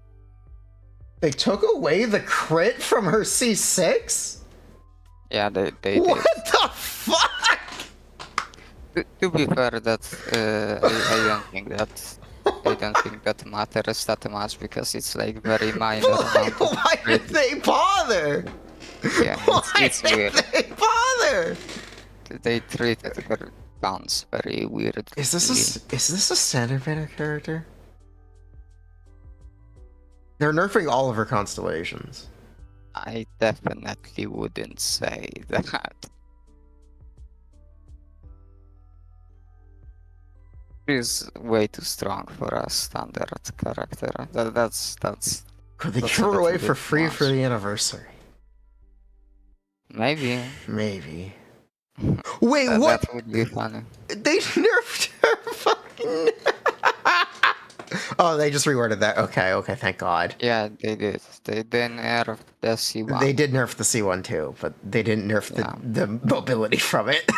They took away the crit from her C6? Yeah, they What did. the fuck? To be fair, that I don't think that matters that much because it's like very minor amount of Why did crit. they bother? Yeah, Why it's did weird. they bother? They treated her bounce very weirdly. Is this a standard beta character? They're nerfing all of her constellations. I definitely wouldn't say that. She's way too strong for a standard character. That's Could they That's give a her away little for bit free for much. the anniversary? maybe. Maybe. Wait, That, what? that would be funny. They nerfed her fucking... Oh, they just reworded that. Okay, thank God. Yeah, they did. They nerfed the C1. They did nerf the C1 too, but they didn't nerf Yeah. the mobility from it.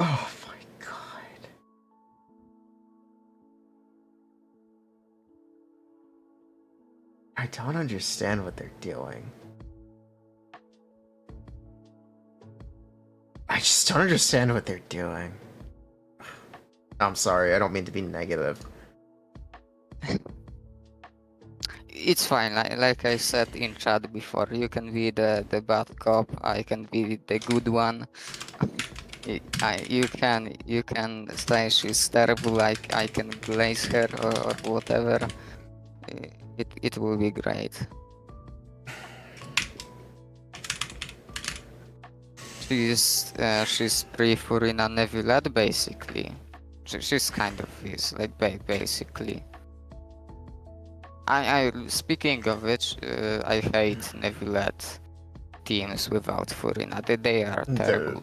Oh my God. I don't understand what they're doing. I just don't understand what they're doing. I'm sorry, I don't mean to be negative. It's fine. Like I said in chat before, you can be the bad cop. I can be the good one. You can say she's terrible. Like I can glaze her or whatever. It will be great. she's pre-Furina Neuvillette basically. She's kind of is like basically. Speaking of which, I hate Neuvillette teams without Furina. They are terrible.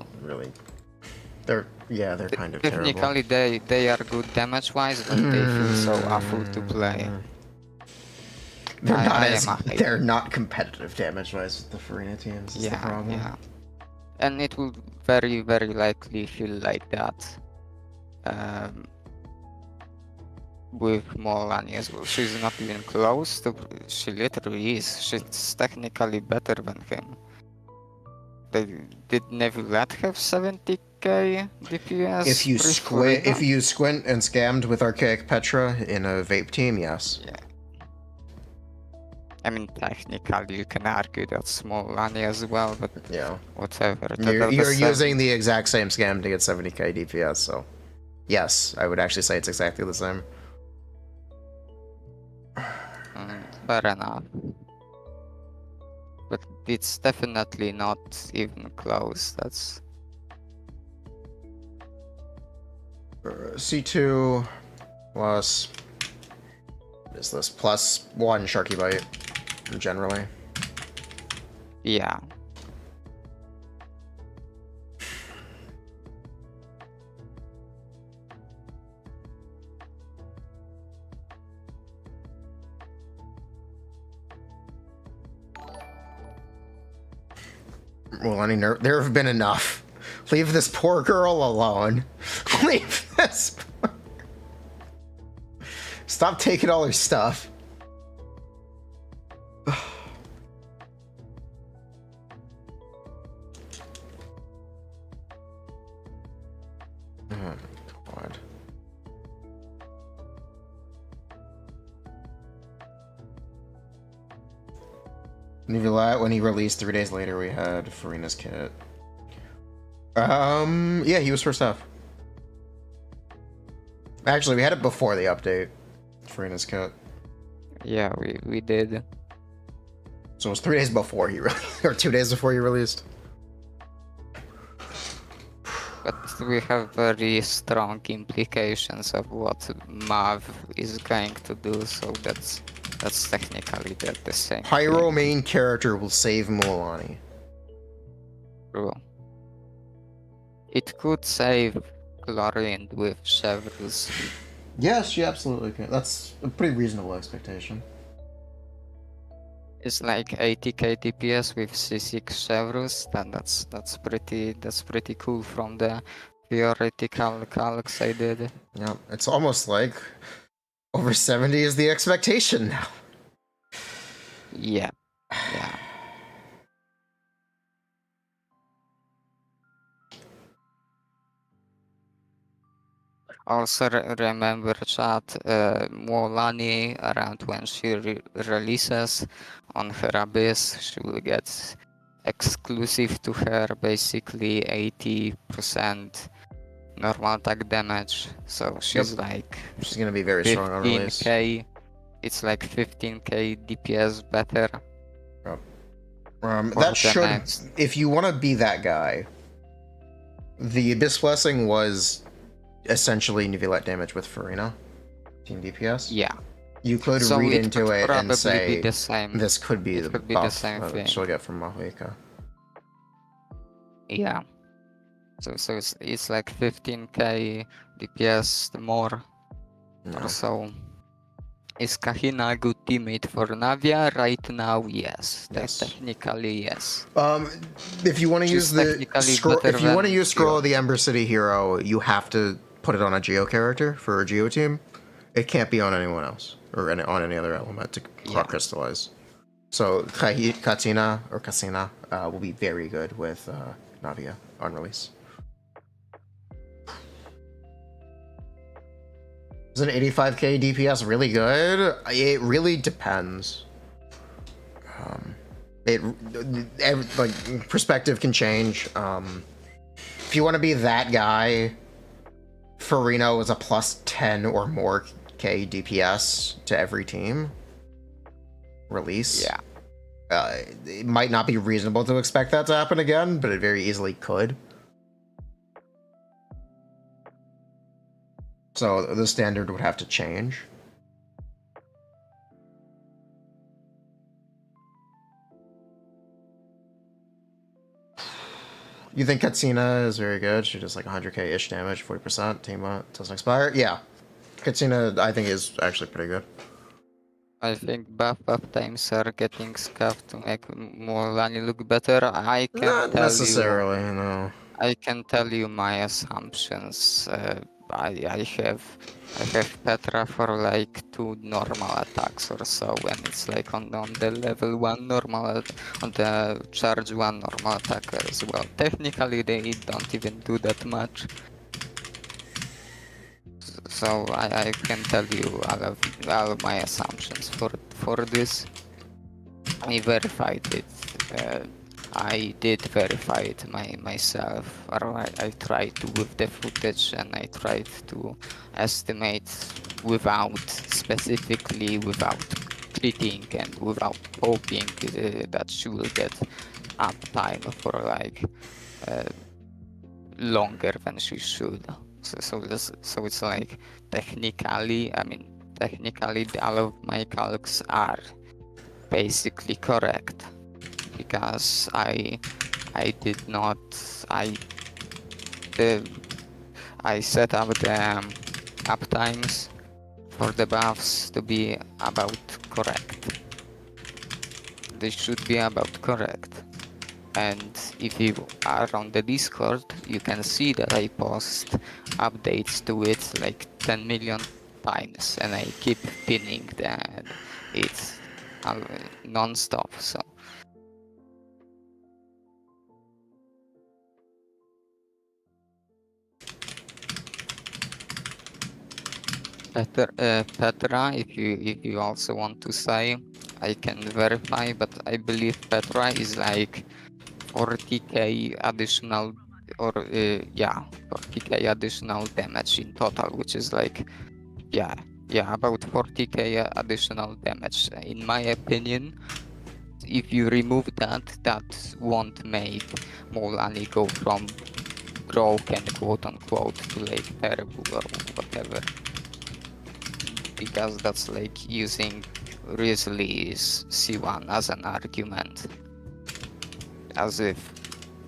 They're kind of terrible. Technically, they are good damage-wise, but they feel so awful to play. They're not competitive damage-wise with the Furina teams. Is the problem. Yeah. And it will very, very likely feel like that with Mualani as well. She's not even close to. She literally is. She's technically better than him. Did Neuvillette have 70k DPS? If you squint and scammed with Archaic Petra in a vape team, yes. Yeah. I mean, technically, you can argue that's Mualani as well, but yeah, whatever. You're using the exact same scam to get 70k DPS, so yes, I would actually say it's exactly the same. Fair enough. But it's definitely not even close. That's C2 plus. What is this? Plus 1 Sharky Bite, generally. yeah. Mualani, there have been enough. Leave this poor girl alone. Leave this. Stop taking all her stuff. Oh my god. Neuvillette, when he released 3 days later, we had Furina's kit. Yeah, he was first half. Actually, we had it before the update. Furina's kit. Yeah, we did. So it was 3 days before he released, or 2 days before he released. But we have very strong implications of what Mav is going to do, so that's technically the same. Pyro main character will save Mualani. True. It could save Glorian with Chevrus. Yes, she absolutely can. That's a pretty reasonable expectation. It's like 80k DPS with C6 Chevrus. Then that's pretty cool from the theoretical calcs I did. Yeah, it's almost like over 70 is the expectation now. Yeah. Also remember chat, Mualani, around when she releases on her Abyss, she will get exclusive to her basically 80% normal attack damage. So she's like she's gonna be very strong on release. 15k. It's like 15k DPS better. That should, if you want to be that guy, the Abyss Blessing was essentially Neuvillette damage with Furina, team DPS. Yeah. You could read into it and say this could be the buff the same thing she'll get from Mahika. Yeah. So it's like 15k DPS more or so. Is Kahina a good teammate for Navia right now? Yes. Technically, yes. If you want to use Scroll of the Ember City hero, you have to put it on a Geo character for a Geo team. It can't be on anyone else or on any other element to crystallize. So Katina will be very good with Navia on release. Is an 85k DPS really good? It really depends. Perspective can change. If you want to be that guy, Furina was a plus 10 or more k DPS to every team release. Yeah. It might not be reasonable to expect that to happen again, but it very easily could. So the standard would have to change. You think Katsina is very good? She does like 100k-ish damage, 40%, team doesn't expire? Yeah. Katsina, I think, is actually pretty good. I think buff times are getting scuffed to make Mualani look better. Not necessarily, no. I can tell you my assumptions. I have Petra for like 2 normal attacks or so, and it's like on the level 1 normal, on the charge 1 normal attack as well. Technically, they don't even do that much. So I can tell you all of my assumptions for this. I verified it. I did verify it myself. Or I tried to with the footage, and I tried to estimate specifically without cheating and without hoping that she will get uptime for like longer than she should. So it's like technically all of my calcs are basically correct, because I set up the uptimes for the buffs to be about correct. They should be about correct. And if you are on the Discord, you can see that I post updates to it like 10 million times, and I keep pinning that it's non-stop. So Petra, if you also want to say, I can verify, but I believe Petra is like 40k additional, or 40k additional damage in total, which is like about 40k additional damage. In my opinion, if you remove that won't make Mualani go from broken, quote unquote, to like terrible or whatever, because that's like using Risley's C1 as an argument, as if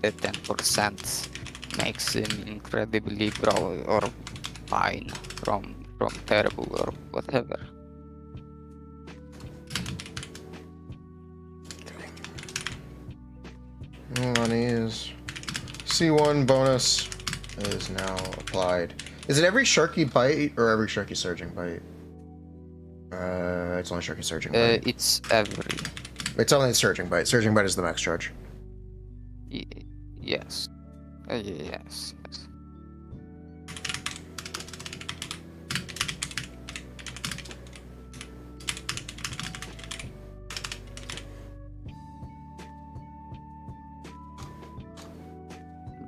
the 10% makes him incredibly or fine from terrible or whatever. Money is C1 bonus is now applied. Is it every Sharky bite or every Sharky surging bite? It's only Sharky surging bite. It's every. It's only surging bite. Surging bite is the max charge. Yes. Yes.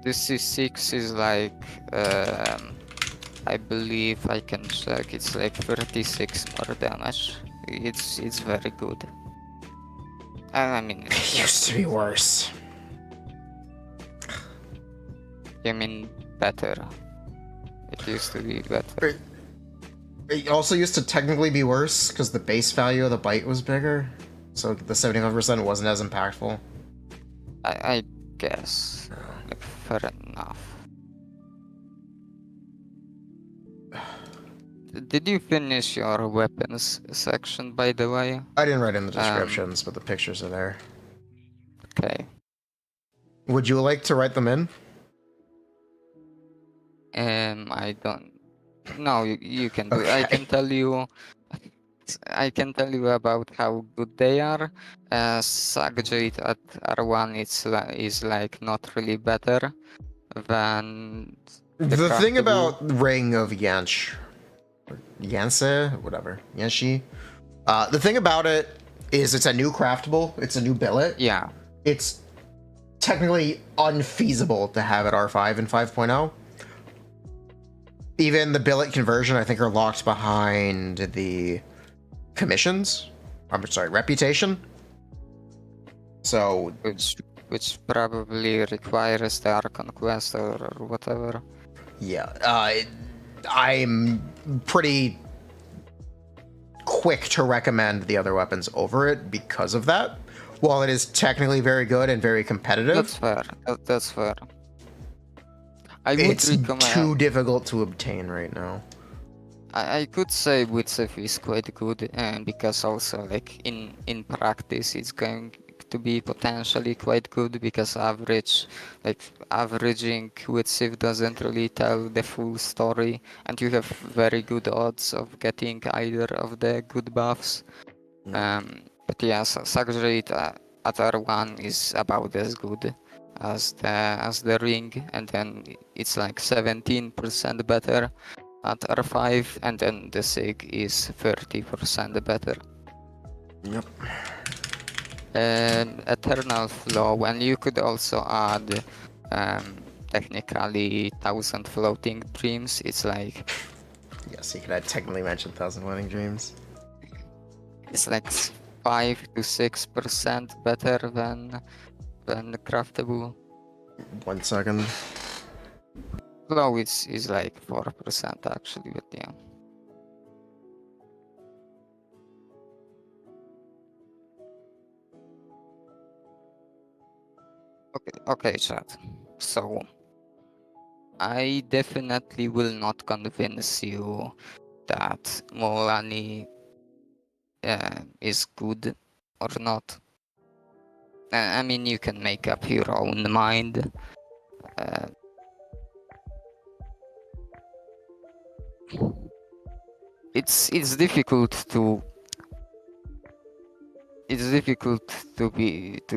This C6 is like, I believe I can check, it's like 36 more damage. It's very good. I mean, it used to be worse. You mean better? It used to be better. It also used to technically be worse because the base value of the bite was bigger, so the 75% wasn't as impactful. I guess. Like, fair enough. Did you finish your weapons section, by the way? I didn't write in the descriptions, but the pictures are there. Okay. Would you like to write them in? I don't. No, you can do it. Okay. I can tell you about how good they are. Sagjade at R1 is like not really better than the thing craftable. about Ring of Yansh, Yanse, whatever, Yanshi. The thing about it is it's a new craftable. It's a new billet. Yeah. It's technically unfeasible to have at R5 and 5.0. Even the billet conversion, I think, are locked behind the commissions. I'm sorry, reputation. So which probably requires the Archon quest or whatever. yeah, I'm pretty quick to recommend the other weapons over it because of that. While it is technically very good and very competitive, That's fair. That's fair. I would it's recommend. too difficult to obtain right now. I could say WIP is quite good, because also like in practice it's going to be potentially quite good because averaging WIP doesn't really tell the full story, and you have very good odds of getting either of the good buffs. But yeah, Sagrade at R1 is about as good as the ring, and then it's like 17% better at R5, and then the SIG is 30% better. Yep. Eternal Flow, and you could also add technically 1000 floating dreams. It's like Yes, you could technically mention 1,000 Wedding Dreams. it's like 5 to 6% better than craftable. 1 second. Flow is like 4% actually, but yeah. Okay, chat. So I definitely will not convince you that Mualani is good or not. I mean, you can make up your own mind. It's difficult to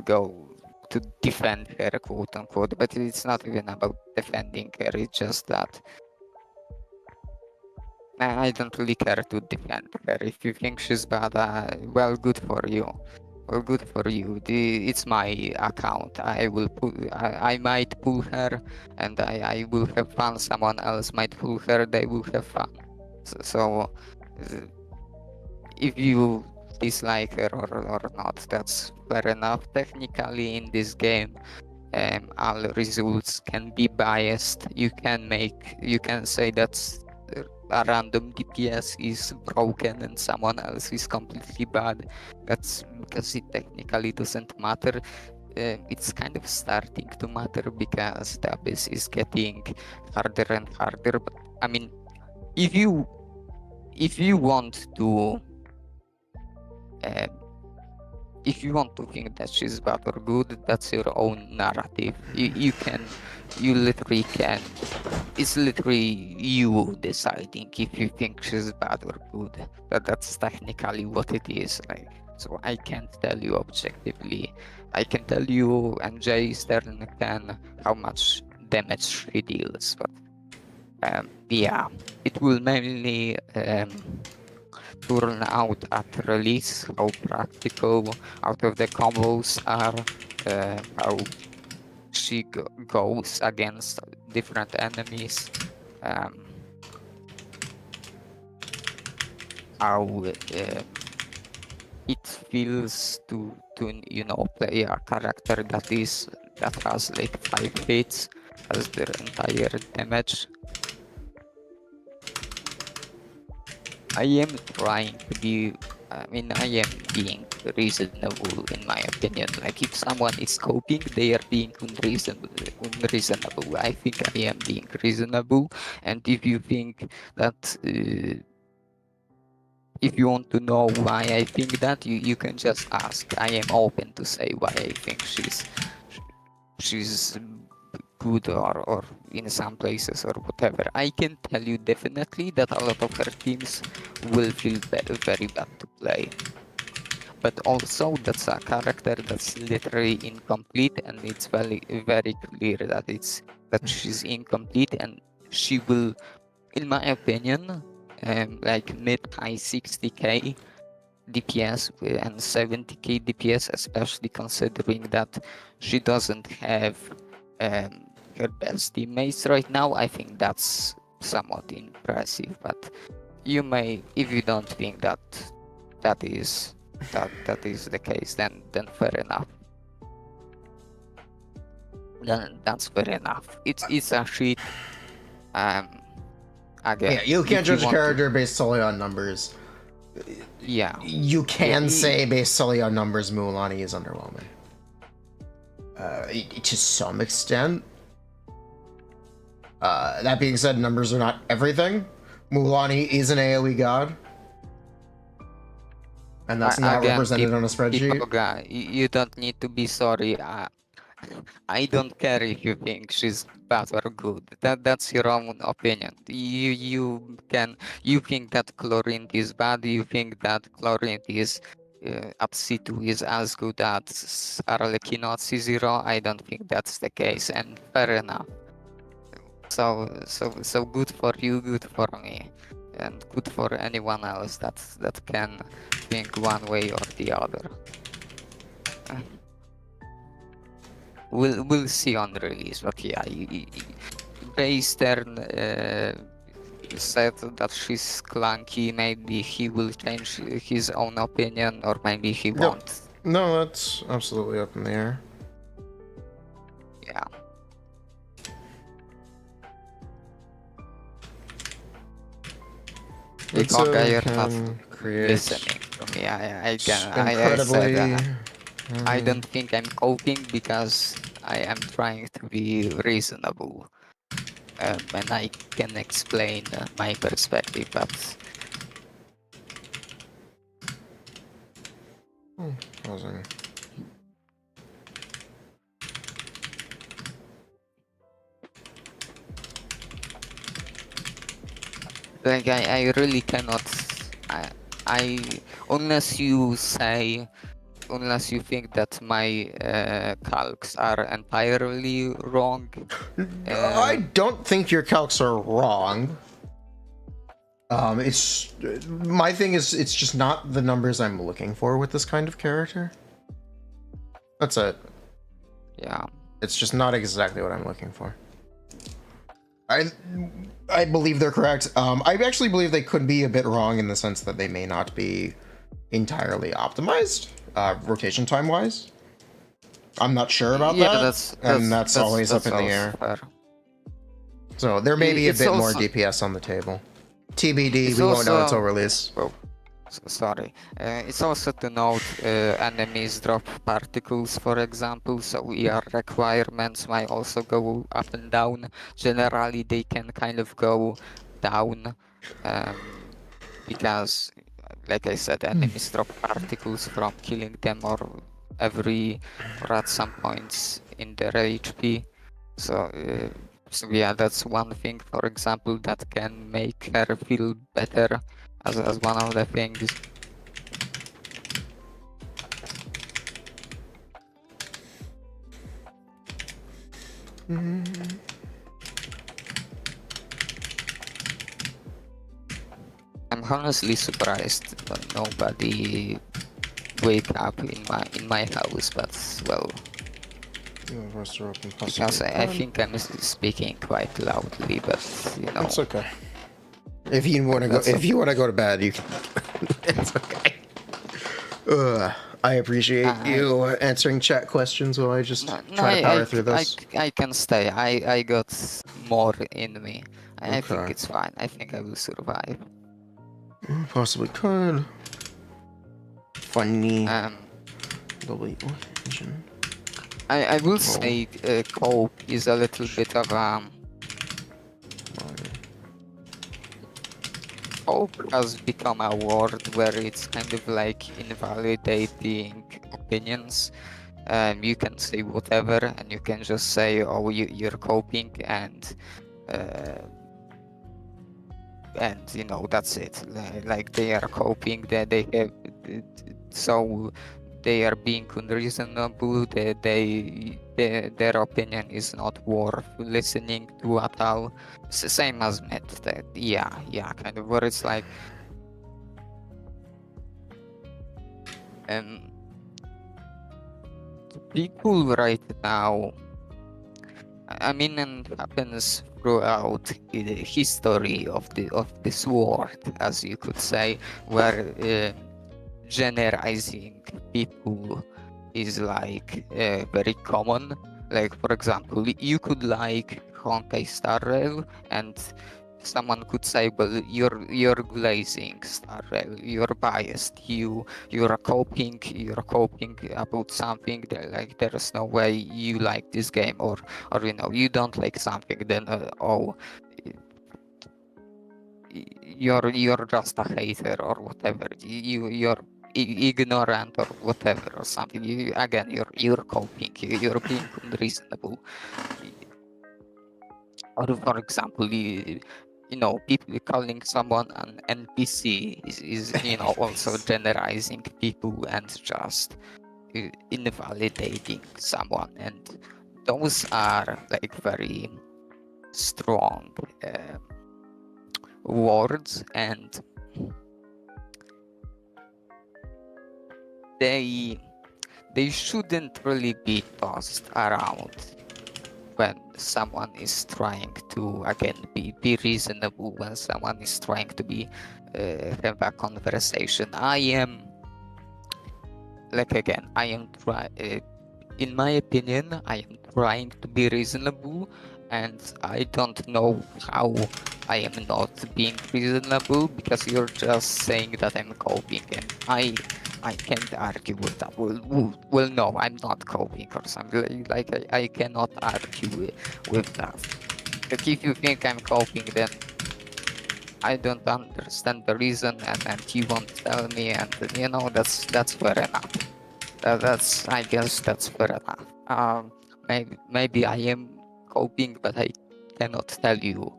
go to defend her, quote unquote, but it's not even about defending her. It's just that I don't really care to defend her. If you think she's bad, well, good for you. Well, good for you. It's my account. I might pull her, and I will have fun. Someone else might pull her. They will have fun. So if you dislike her or not, that's fair enough. Technically, in this game, all results can be biased. You can say that's a random DPS is broken and someone else is completely bad. That's because it technically doesn't matter. It's kind of starting to matter because the abyss is getting harder and harder. But I mean, if you want to think that she's bad or good, that's your own narrative. You literally can. It's literally you deciding if you think she's bad or good. That's technically what it is. Like, so I can't tell you objectively. I can tell you, and Jay Stern can, how much damage she deals. But yeah, it will mainly turn out at release how practical out of the combos are, how she goes against different enemies, how it feels to play a character that has like 5 hits as their entire damage. I am trying to be, I am being reasonable in my opinion. Like if someone is coping, they are being unreasonable. I think I am being reasonable, and if you think that, if you want to know why I think that, you can just ask. I am open to say why I think she's good or in some places or whatever. I can tell you definitely that a lot of her teams will feel very bad to play. But also that's a character that's literally incomplete, and it's very clear that she's incomplete, and she will, in my opinion, like mid-high 60k DPS and 70k DPS, especially considering that she doesn't have her best teammates right now. I think that's somewhat impressive, but you may, if you don't think that is the case, then fair enough. then that's fair enough. It's a shit. Again, Yeah, you can't if you judge a want to, character based solely on numbers. yeah, You can Yeah, say based solely on numbers, Mualani is underwhelming. To some extent. That being said, numbers are not everything. Mualani is an AoE god. And that's not again, represented on a spreadsheet. people, you don't need to be sorry. I don't care if you think she's bad or good. That's your own opinion. You think that Chlorine is bad. You think that Chlorine is at C2 is as good as Arlecchino at C0. I don't think that's the case, and fair enough. So good for you, good for me, and good for anyone else that can think one way or the other. We'll see on the release, but yeah, Baystern said that she's clunky. Maybe he will change his own opinion, or maybe he won't. No, that's absolutely up in the air. Yeah. Let's Honkai, you're not create listening to me. I can. incredibly. I said, I don't think I'm coping because I am trying to be reasonable. And I can explain my perspective, but Pausing. like I really cannot. I unless you say, unless you think that my calcs are entirely wrong. I don't think your calcs are wrong. It's my thing is it's just not the numbers I'm looking for with this kind of character. That's it. Yeah. It's just not exactly what I'm looking for. I believe they're correct. I actually believe they could be a bit wrong in the sense that they may not be entirely optimized, rotation time wise. I'm not sure about that. That's always up in the air. Fair. So there may be a It's bit more also- DPS on the table. TBD, It's we won't know also- until release. Oh, sorry. It's also to note enemies drop particles, for example, so ER requirements might also go up and down. Generally, they can kind of go down because, like I said, enemies drop particles from killing them or at some points in their HP. So yeah, that's one thing, for example, that can make her feel better as one of the things. I'm honestly surprised that nobody wake up in my house, but well, because I think I'm speaking quite loudly, but you know. It's okay. If you want to go, if you want to go to bed, you can. It's okay. I appreciate you answering chat questions while I just try to power through this. I can stay. I got more in me. I think Okay. it's fine. I think I will survive. Possibly could. Funny. I will say cope is a little bit of Hope has become a word where it's kind of like invalidating opinions. You can say whatever, and you can just say, "Oh, you're coping," and you know that's it. Like they are coping. That they have so they are being unreasonable. Their opinion is not worth listening to at all. Same as Met. Yeah, kind of where it's like, people right now. I mean, and happens throughout the history of the sword, as you could say, where generalizing people is like very common. Like, for example, you could like Honkai Star Rail, and someone could say, well, you're glazing Star Rail, you're biased, you're coping about something that, like, there is no way you like this game, or you know, you don't like something, then you're just a hater or whatever. You're ignorant or whatever or something. Again, you're coping. You're being unreasonable. Or for example, you know, people calling someone an NPC is you know, also generalizing people and just invalidating someone, and those are like very strong words, and they shouldn't really be tossed around when someone is trying to, again, be reasonable, when someone is trying to be have a conversation. I am, like, again, I am in my opinion, I am trying to be reasonable, and I don't know how I am not being reasonable, because you're just saying that I'm coping, and I can't argue with that. Well, no, I'm not coping or something. Like, I cannot argue with that. Like, if you think I'm coping, then I don't understand the reason, and you won't tell me, and you know, that's fair enough. That's, I guess that's fair enough. Maybe I am coping, but I cannot tell you.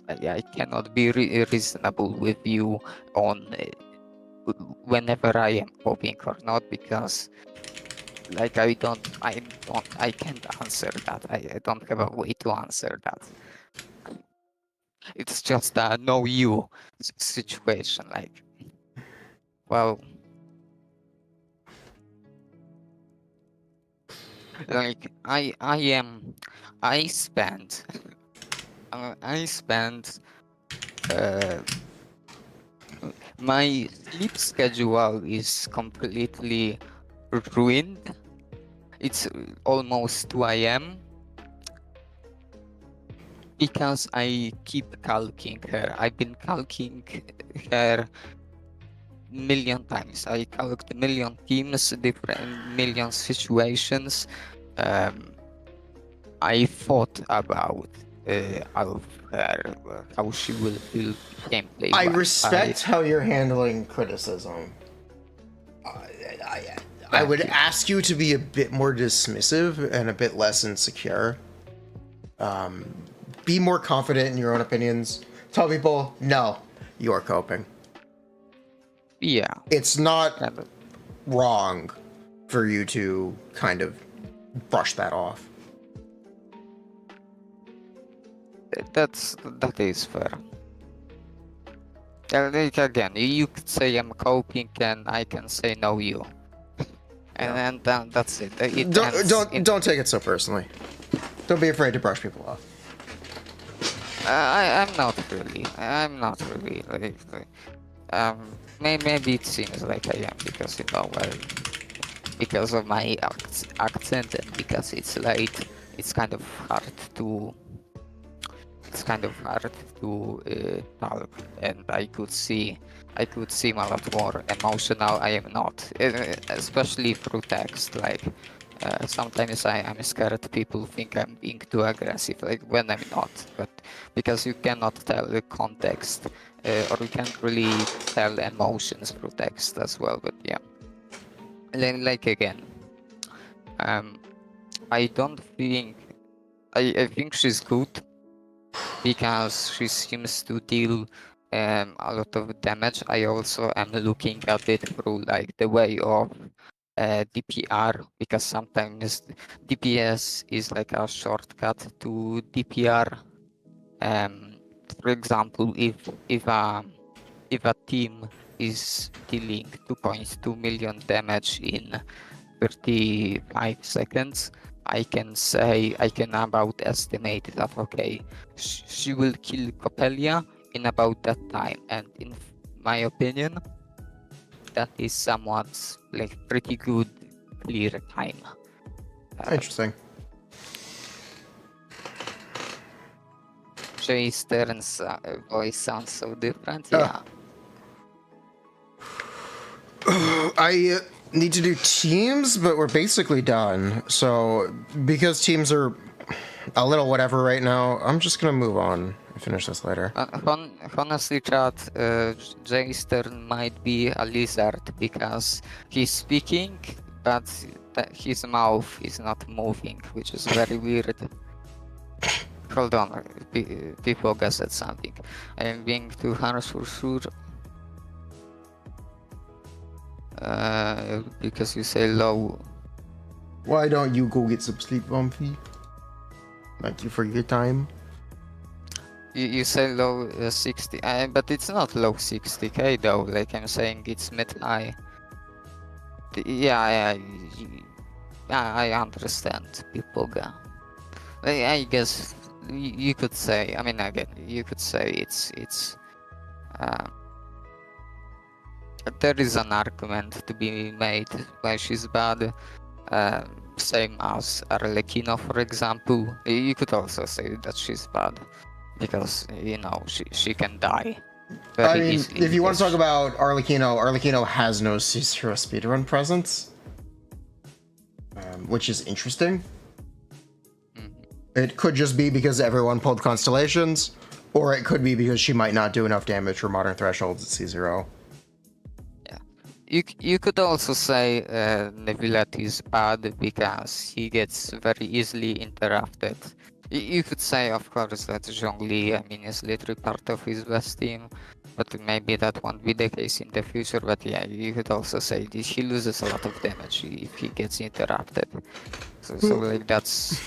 I cannot be reasonable with you on whenever I am coping or not, because, like, I can't answer that. I don't have a way to answer that. It's just a know you situation. Like, well, like I spent my sleep schedule is completely ruined. It's almost 2 a.m. because I keep calking her. I've been calking her million times. I calced a million teams, different million situations. I thought about of her, how she will feel gameplay. I respect how you're handling criticism. I would ask you to be a bit more dismissive and a bit less insecure. Be more confident in your own opinions. Tell people, no, you're coping. Yeah. It's not wrong for you to kind of brush that off. That is fair. Like, again, you could say I'm coping, and I can say no, you. And then that's it. Don't take it so personally. Don't be afraid to brush people off. I'm not really. Like, maybe it seems like I am, because, you know, well, because of my accent, and because it's late, it's kind of hard to talk, and I could seem a lot more emotional. I am not, especially through text. Like, sometimes I'm scared people think I'm being too aggressive, like, when I'm not. But because you cannot tell the context, or you can't really tell emotions through text as well. But yeah, like, again, I don't think I think she's good, because she seems to deal a lot of damage. I also am looking at it through, like, the way of DPR, because sometimes DPS is like a shortcut to DPR. For example, if a team is dealing 2.2 million damage in 35 seconds, I can about estimate that, okay, she will kill Coppelia in about that time, and in my opinion, that is somewhat, like, pretty good clear time. Interesting. Jay Stern's voice sounds so different. Oh. Yeah. I need to do teams, but we're basically done. So, because teams are a little whatever right now, I'm just gonna move on and finish this later. Honestly, chat, Jay Stern might be a lizard because he's speaking, but his mouth is not moving, which is very weird. Hold on, people guessed something. I am being too harsh for sure. Because you say low. Why don't you go get some sleep, Bumpy? Thank you for your time. You say low 60, but it's not low 60k though. Like I'm saying, it's mid high. Yeah, I understand people. I guess you could say. I mean, again, you could say it's. There is an argument to be made why she's bad. Same as Arlecchino, for example. You could also say that she's bad because you know she can die. I mean, if you want to talk about Arlecchino has no C0 speedrun presence, which is interesting. It could just be because everyone pulled Constellations, or it could be because she might not do enough damage for Modern Thresholds at C0. You could also say Nevillet is bad because he gets very easily interrupted. You could say, of course, that Zhongli, I mean, is literally part of his best team, but maybe that won't be the case in the future. But yeah, you could also say he loses a lot of damage if he gets interrupted. So like that's...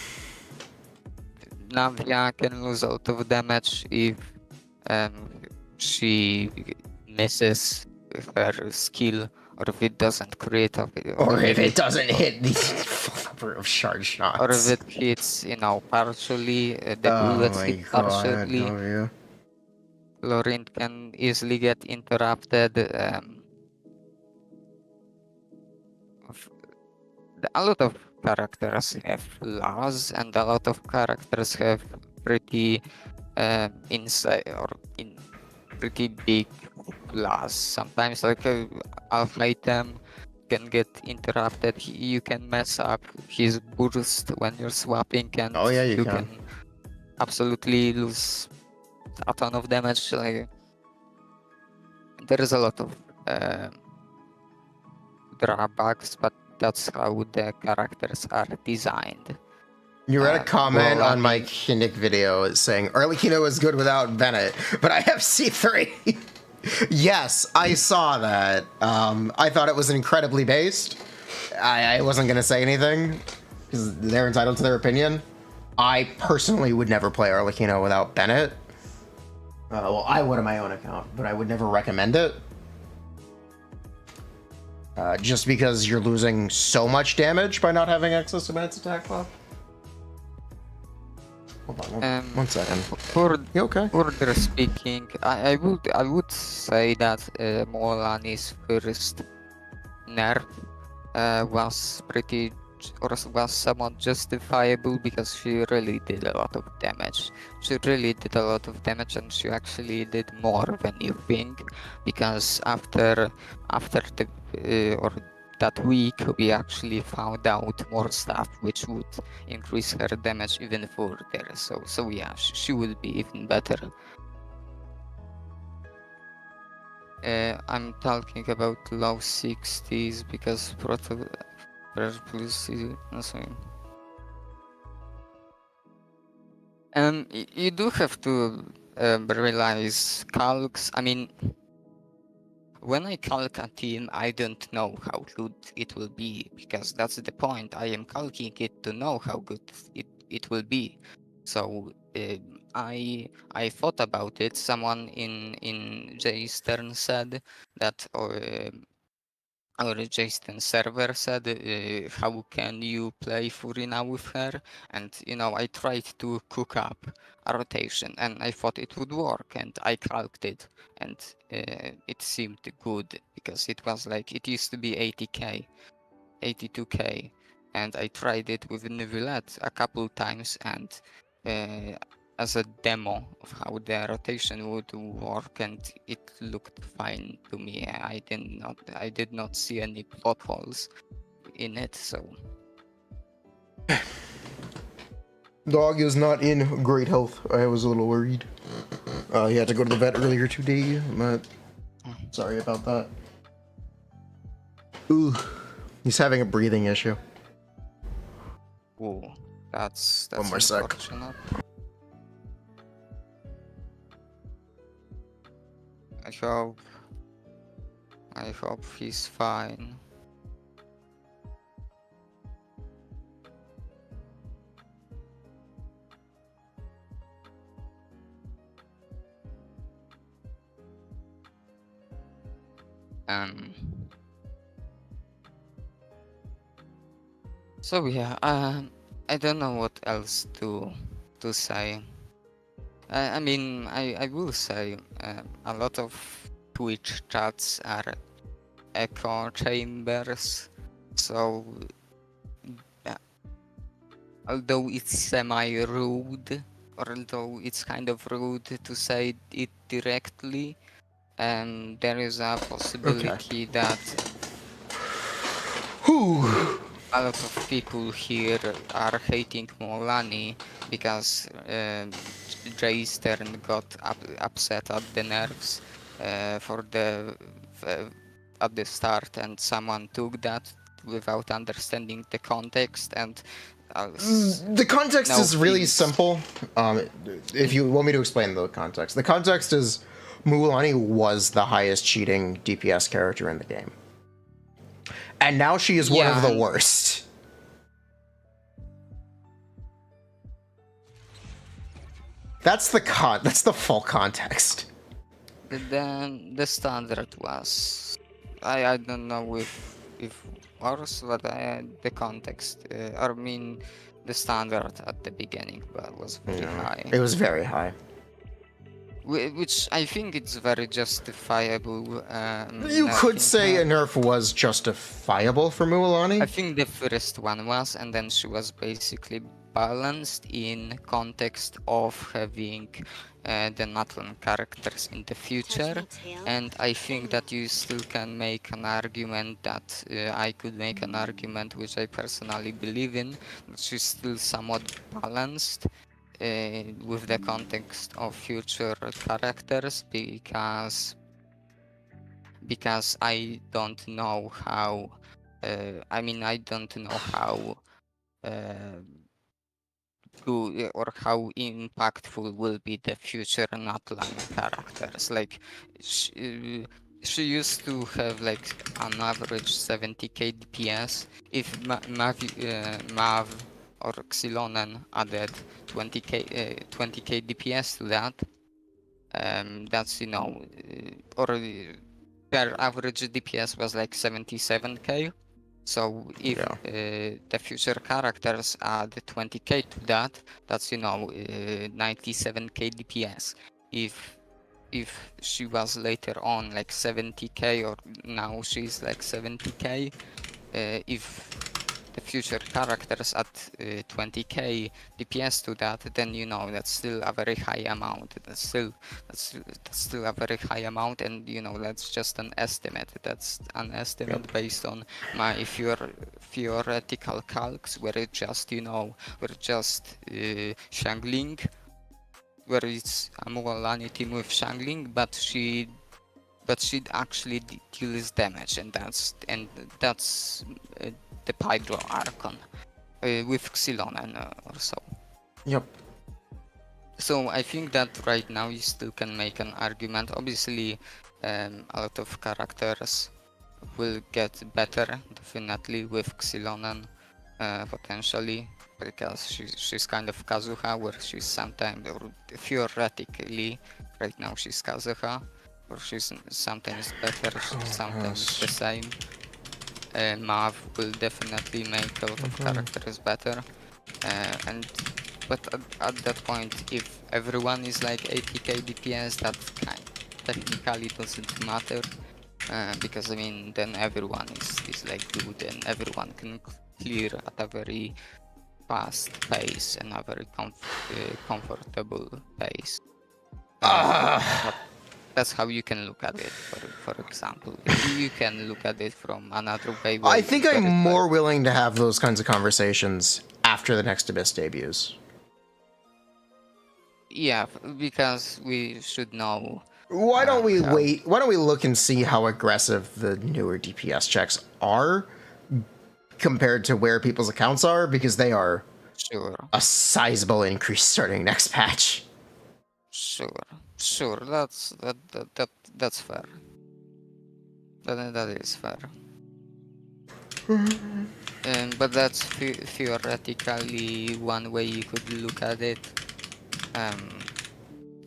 Navia can lose a lot of damage if she misses her skill, or if it doesn't create a video, or if it doesn't hit the full number of shard shots, or if it hits, you know, partially, the bullets hit partially. Laurent can easily get interrupted. A lot of characters have flaws, and a lot of characters have pretty pretty big flaws. Sometimes, like alpha item can get interrupted. You can mess up his burst when you're swapping, and you can absolutely lose a ton of damage. Like, there is a lot of drawbacks, but that's how the characters are designed. You read a comment on my Kinich video saying Arlecchino is good without Bennett, but I have C3. Yes, I saw that. I thought it was incredibly based. I wasn't going to say anything because they're entitled to their opinion. I personally would never play Arlecchino without Bennett. Well, I would on my own account, but I would never recommend it. Just because you're losing so much damage by not having access to Bennett's attack buff. Hold on, one second. You okay? Further speaking, I would say that Mualani's first nerf was somewhat justifiable because she really did a lot of damage. And she actually did more than you think, because after that week we actually found out more stuff which would increase her damage even further. So yeah, she would be even better. I'm talking about low 60s because you do have to realize calcs. I mean, when I calc a team, I don't know how good it will be, because that's the point. I am calcing it to know how good it will be. So I thought about it. Someone in Jay Stern said that, or Jason server said, how can you play Furina with her? And you know, I tried to cook up a rotation, and I thought it would work, and I calced it, and it seemed good, because it was like, it used to be 80k, 82k, and I tried it with Nevillet a couple times, and as a demo of how the rotation would work, and it looked fine to me. I did not see any plot holes in it, so Dog is not in great health. I was a little worried. He had to go to the vet earlier today, but sorry about that. Ooh, he's having a breathing issue. ooh, that's One more sec. unfortunate. I hope he's fine. So yeah, I don't know what else to say. I mean, I will say a lot of Twitch chats are echo chambers, so although it's semi-rude, or although it's kind of rude to say it directly, there is a possibility that Whew. a lot of people here are hating Mualani because Jay's turn got upset at the nerves for the at the start, and someone took that without understanding the context, and The context now is really feels- simple. If you want me to explain the context is Mualani was the highest cheating DPS character in the game. And now she is one of the worst. That's the full context. Then the standard was, I don't know if worse, but the context, I mean the standard at the beginning was very high. It was very high. Which I think it's very justifiable. You could say a nerf was justifiable for Mualani. I think the first one was, and then she was basically balanced in context of having the Natlan characters in the future, and I think that you still can make an argument that I could make an argument which I personally believe in, that she's still somewhat balanced with the context of future characters, because I don't know how I don't know how good or how impactful will be the future Natlan characters. Like she used to have like an average 70k DPS. If Mav or Xilonen added 20k DPS to that, that's or their average DPS was like 77k. So if the future characters add 20k to that, that's 97k DPS. If she was later on like 70k, or now she's like 70k, if the future characters add 20k DPS to that, then that's still a very high amount. That's still a very high amount, and that's just an estimate. That's an estimate based on my theoretical calcs, where it just Shangling, where it's a Mualani team with Shangling, but she actually deals damage, and that's the Pydro Archon with Xilonen or so. Yep. So I think that right now you still can make an argument. Obviously, a lot of characters will get better, definitely, with Xilonen, potentially, because she's kind of Kazuha, where she's sometimes, or theoretically, right now she's Kazuha, or she's sometimes better, sometimes the same. Mav will definitely make a lot of characters better, but at that point, if everyone is like 80k DPS, that technically doesn't matter, because then everyone is like good, and everyone can clear at a very fast pace and a very comfortable pace. But that's how you can look at it. For example, you can look at it from another way. I think I'm more willing to have those kinds of conversations after the next Abyss debuts. Yeah, because we should know. Why don't we wait? Why don't we look and see how aggressive the newer DPS checks are compared to where people's accounts are? Because they are a sizable increase starting next patch. Sure. That's fair. That is fair. But that's theoretically one way you could look at it.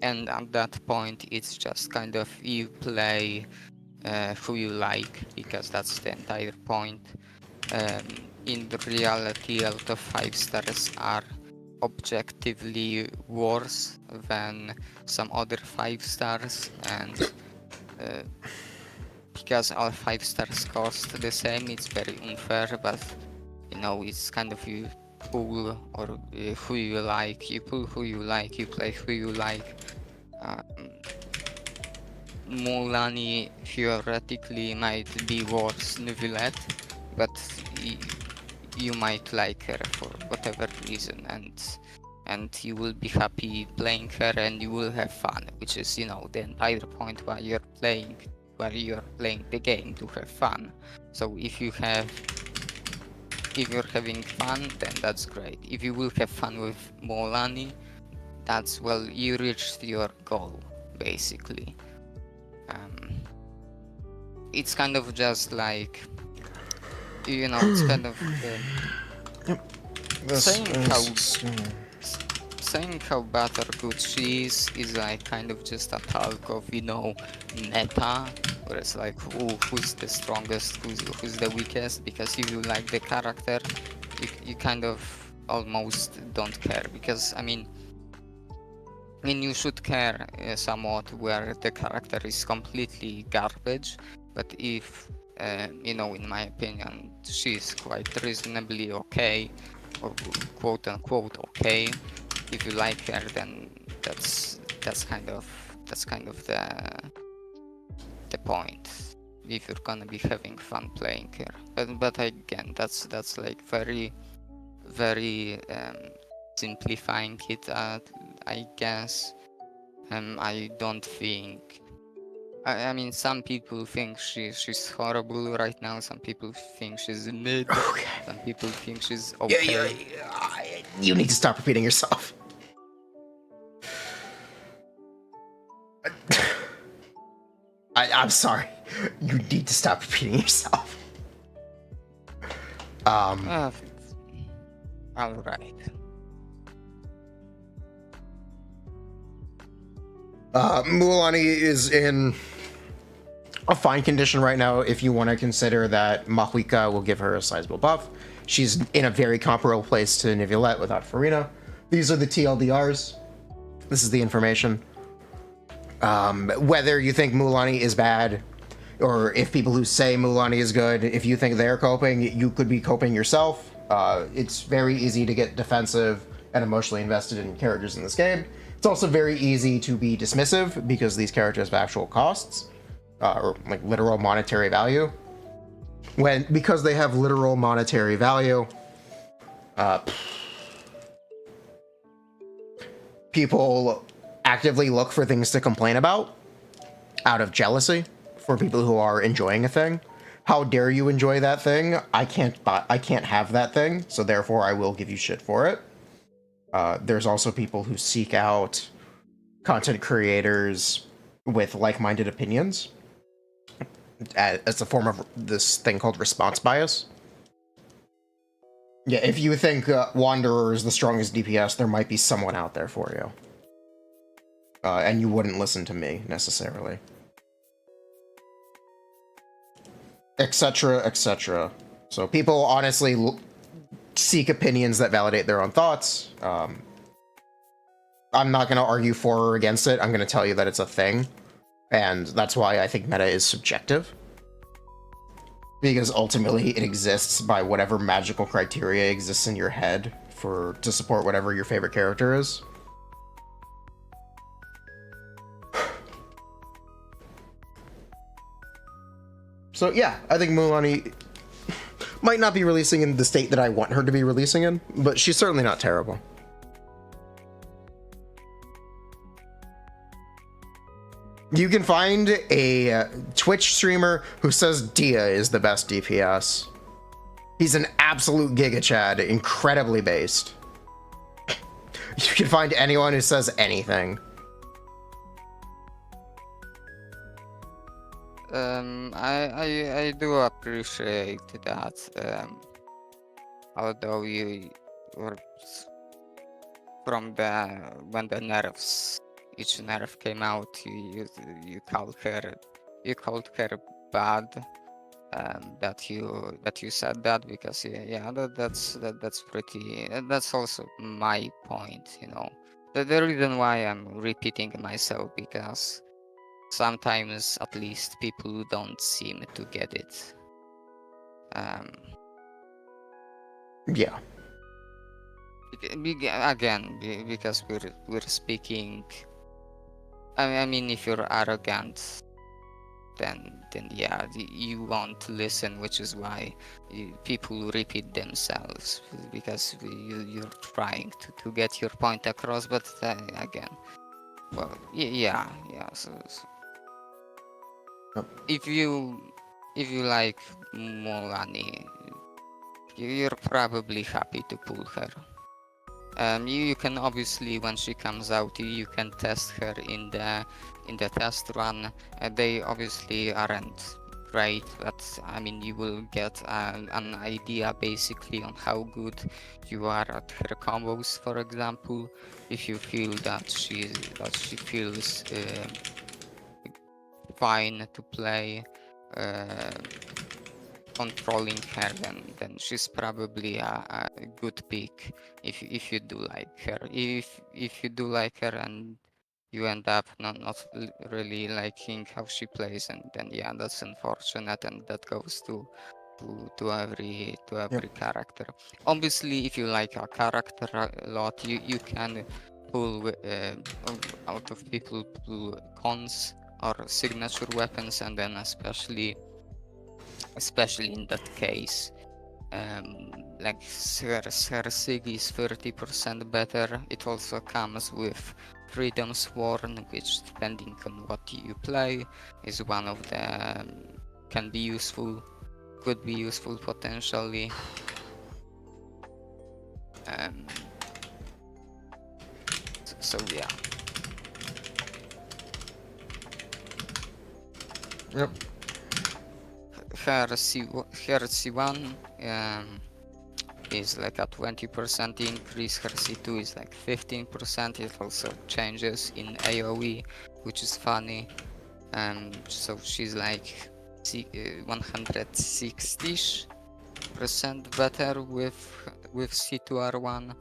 And at that point, it's just kind of you play who you like, because that's the entire point. In the reality, a lot of 5 stars are objectively worse than some other 5 stars, and because all 5 stars cost the same, it's very unfair. But you know, it's kind of you pull or who you like, you pull who you like, you play who you like. Mualani theoretically might be worse than Villette, but you might like her for whatever reason, and you will be happy playing her, and you will have fun, which is, you know, the entire point why you're playing the game, to have fun. So if you're having fun, then that's great. If you will have fun with Mualani, that's, well, you reached your goal, basically. It's kind of just like, you know, it's kind of saying how bad or good she is like kind of just a talk of, you know, meta, where it's like, who's the strongest, who's the weakest, because if you like the character, you kind of almost don't care, because I mean you should care somewhat where the character is completely garbage, but if you know, in my opinion, she's quite reasonably okay, or quote unquote okay, if you like her, then that's kind of the point, if you're gonna be having fun playing her. But again, that's like very simplifying it, I guess. I don't think. I mean, some people think she's horrible right now. Some people think she's mid. Okay. Some people think she's okay. You need to stop repeating yourself. I'm sorry. You need to stop repeating yourself. All right. Mualani is in a fine condition right now if you want to consider that Mahuika will give her a sizable buff. She's in a very comparable place to Nivelette without Furina. These are the TLDRs. This is the information. Whether you think Mualani is bad, or if people who say Mualani is good, if you think they're coping, you could be coping yourself. It's very easy to get defensive and emotionally invested in characters in this game. It's also very easy to be dismissive because these characters have actual costs, or like literal monetary value. Because they have literal monetary value, people actively look for things to complain about out of jealousy for people who are enjoying a thing. How dare you enjoy that thing? I can't have that thing, so therefore I will give you shit for it. There's also people who seek out content creators with like-minded opinions as a form of this thing called response bias. Yeah, if you think Wanderer is the strongest DPS, there might be someone out there for you. And you wouldn't listen to me, necessarily. Etc., etc. So people honestly seek opinions that validate their own thoughts. I'm not going to argue for or against it. I'm going to tell you that it's a thing. And that's why I think meta is subjective. Because ultimately it exists by whatever magical criteria exists in your head to support whatever your favorite character is. So yeah, I think Mualani might not be releasing in the state that I want her to be releasing in, but she's certainly not terrible. You can find a Twitch streamer who says Dia is the best DPS. He's an absolute Giga Chad, incredibly based. You can find anyone who says anything. I do appreciate that. Although you were from when the nerfs, each nerf came out, you called her bad. That you said that, because that's pretty. That's also my point. The reason why I'm repeating myself, because sometimes at least people don't seem to get it. Yeah. Again, because we're speaking. I mean, if you're arrogant, then yeah, you won't listen, which is why people repeat themselves, because you're trying to get your point across. But again, well, yeah. So if you like Mualani, you're probably happy to pull her. You can obviously, when she comes out, you can test her in the test run. They obviously aren't great, but I mean, you will get an idea basically on how good you are at her combos. For example, if you feel that she feels fine to play, controlling her, then she's probably a good pick. If you do like her, if you do like her and you end up not really liking how she plays, and then yeah, that's unfortunate, and that goes to every character. Obviously, if you like a character a lot, you can pull out of people pull cons or signature weapons, and then especially in that case, like her Sig is 30% better. It also comes with Freedom Sworn, which, depending on what you play, is one of the could be useful potentially. So yeah. Yep. Her C1 is like a 20% increase. Her C2 is like 15%. It also changes in AoE, which is funny. So she's like 160% better with C2R1.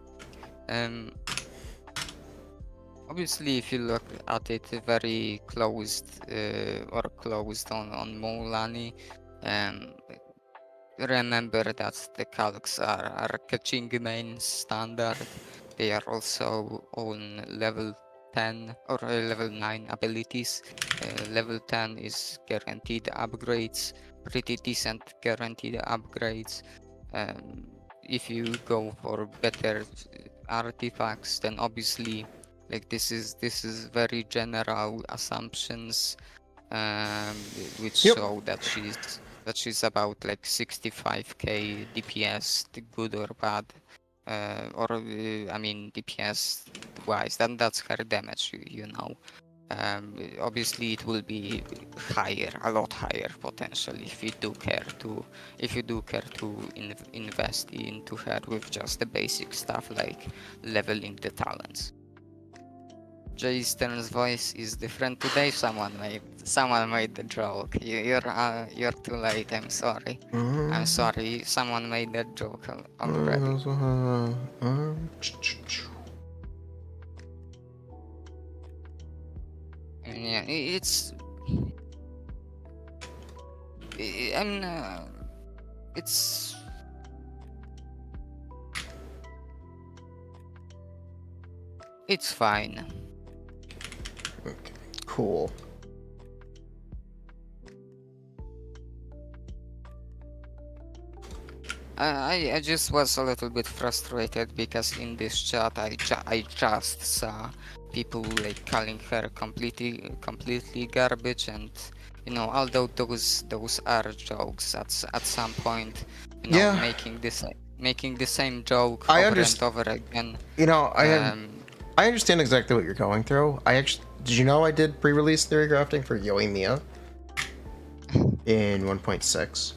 Obviously, if you look at it very closed on Mualani, remember that the calcs are catching main standard. They are also on level 10 or level 9 abilities. Level 10 is guaranteed upgrades, pretty decent guaranteed upgrades. If you go for better artifacts, then obviously, like, this is very general assumptions, which show that she's about like 65k DPS, good or bad, or I mean DPS wise. Then that's her damage, you know. Obviously, it will be higher, a lot higher potentially, if you do care to invest into her with just the basic stuff like leveling the talents. Jay Stern's voice is different today. Someone made the joke. You're too late. I'm sorry. I'm sorry. Someone made that joke already. Yeah, it's. I mean, it's. It's fine. Okay, cool. I just was a little bit frustrated because in this chat I just saw people like calling her completely garbage, and you know, although those are jokes at some point, you know, Yeah, making the same joke I over and understand. over again. You know, Um, I understand exactly what you're going through. Did you know I did pre-release Theorycrafting for Yoimiya in 1.6?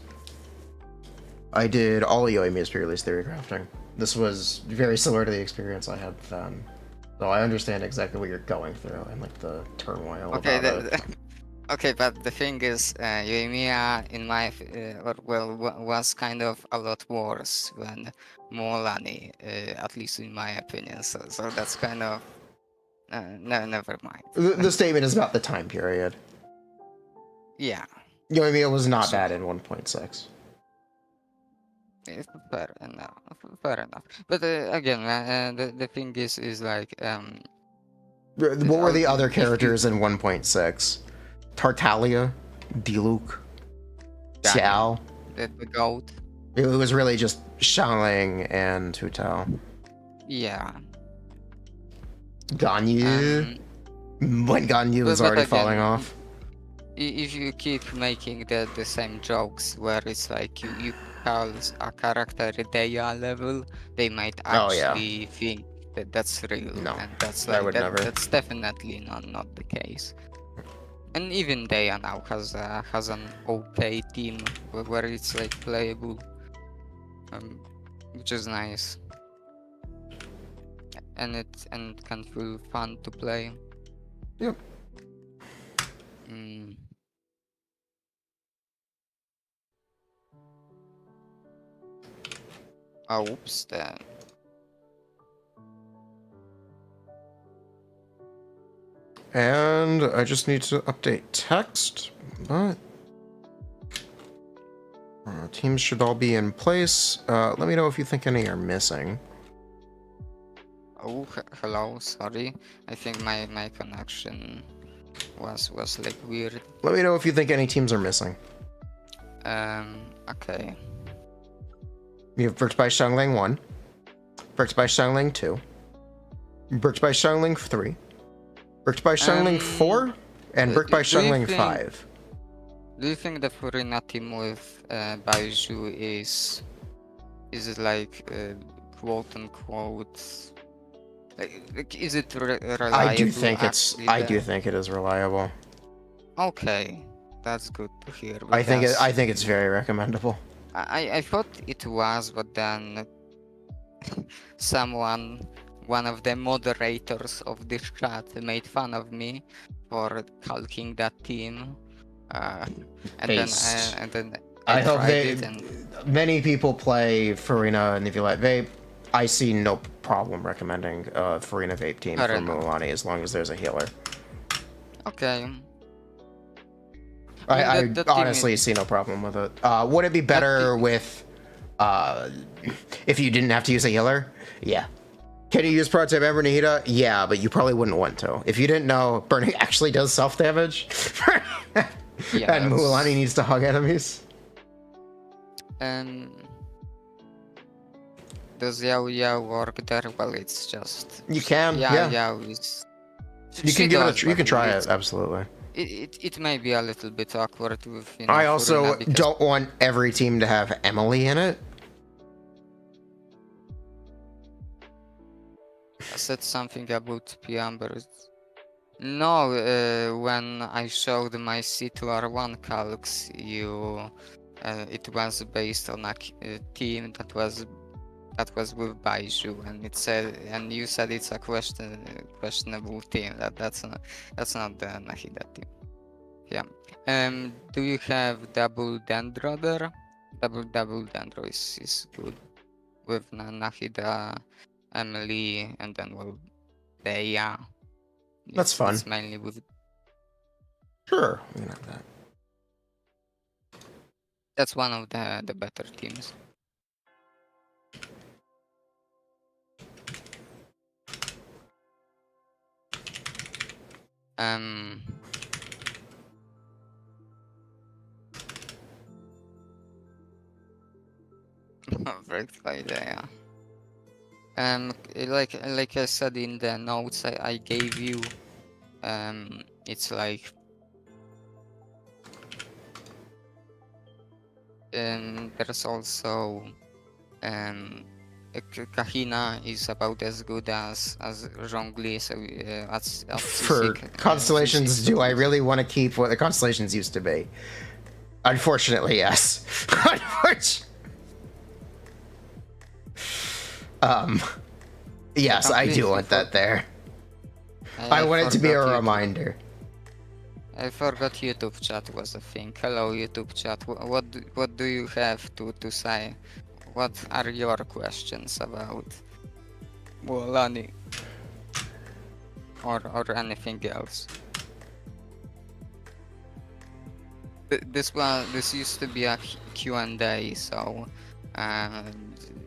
I did all of Yoimiya's pre-release Theorycrafting. This was very similar to the experience I had then. So I understand exactly what you're going through and like the turmoil okay, about it. okay, but the thing is, Yoimiya in my was kind of a lot worse than Mualani, at least in my opinion. So that's kind of no, never mind. The statement is about the time period. Yeah, Yoimiya was not so bad in 1.6. fair enough, fair enough. But again, the thing is like What were the other if you characters in 1.6? Tartaglia, Diluc, Daniel, Xiao. the goat, It was really just Xiangling and Hu Tao. yeah. Ganyu. When Ganyu was But already falling again, off. if you keep making the same jokes where it's like you call a character Deya level, they might Oh yeah. actually think that that's real, No, and that's I like would never. that's definitely not the case. And even Deya now has an okay team where it's like playable, um, which is nice, and it can feel fun to play. Yep. Mm. Oh, oops, then. And I just need to update text, but teams should all be in place. Let me know if you think any are missing. Oh, hello. Sorry, I think my connection was like weird. Let me know if you think any teams are missing. Okay. We have Bricked by Xiangling 1, Bricked by Xiangling 2, Bricked by Xiangling 3, Bricked by Xiangling 4, and Bricked by Xiangling 5. Do you think the Furina team with Baiju is like quote unquote like is it reliable? I do think it is reliable. Okay, that's good to hear. I think it's very recommendable. I thought it was, but then one of the moderators of this chat made fun of me for calking that team, and then I hope tried it, and many people play Furina and if you like vape. I see no problem recommending Furina vape team fair for enough. Mualani as long as there's a healer. Okay. I honestly see no problem with it. Would it be better with if you didn't have to use a healer? Yeah. Can you use prototype Ember Nihita? Yeah, but you probably wouldn't want to. If you didn't know, burning actually does self-damage. Yes. And Mualani needs to hug enemies. Does Yao work there? Well, it's just You can, Yao is. You can give it. You can try it. Absolutely. It may be a little bit awkward with, you know, I also Furina don't want every team to have Emily in it. I said something about Piambers. No, when I showed my C2R1 calcs, it was based on a team that was with Baiju, and you said it's a questionable team. That's not the Nahida team. Yeah. Do you have double Dendro there? Double Dendro is good with Nahida, Emily, and then Deya. That's fun. It's mainly with. Sure, we can have that. That's one of the better teams. Um, Very good idea. Like I said in the notes I gave you, it's like there's also Kahina is about as good as Zhongli, so at For CC constellations, do I really want to keep what the constellations used to be? Unfortunately, yes. Yes, I do want that there. I want it to be a reminder. I forgot YouTube chat was a thing. Hello YouTube chat. What do you have to say? What are your questions about Mualani or anything else? This used to be a Q&A, so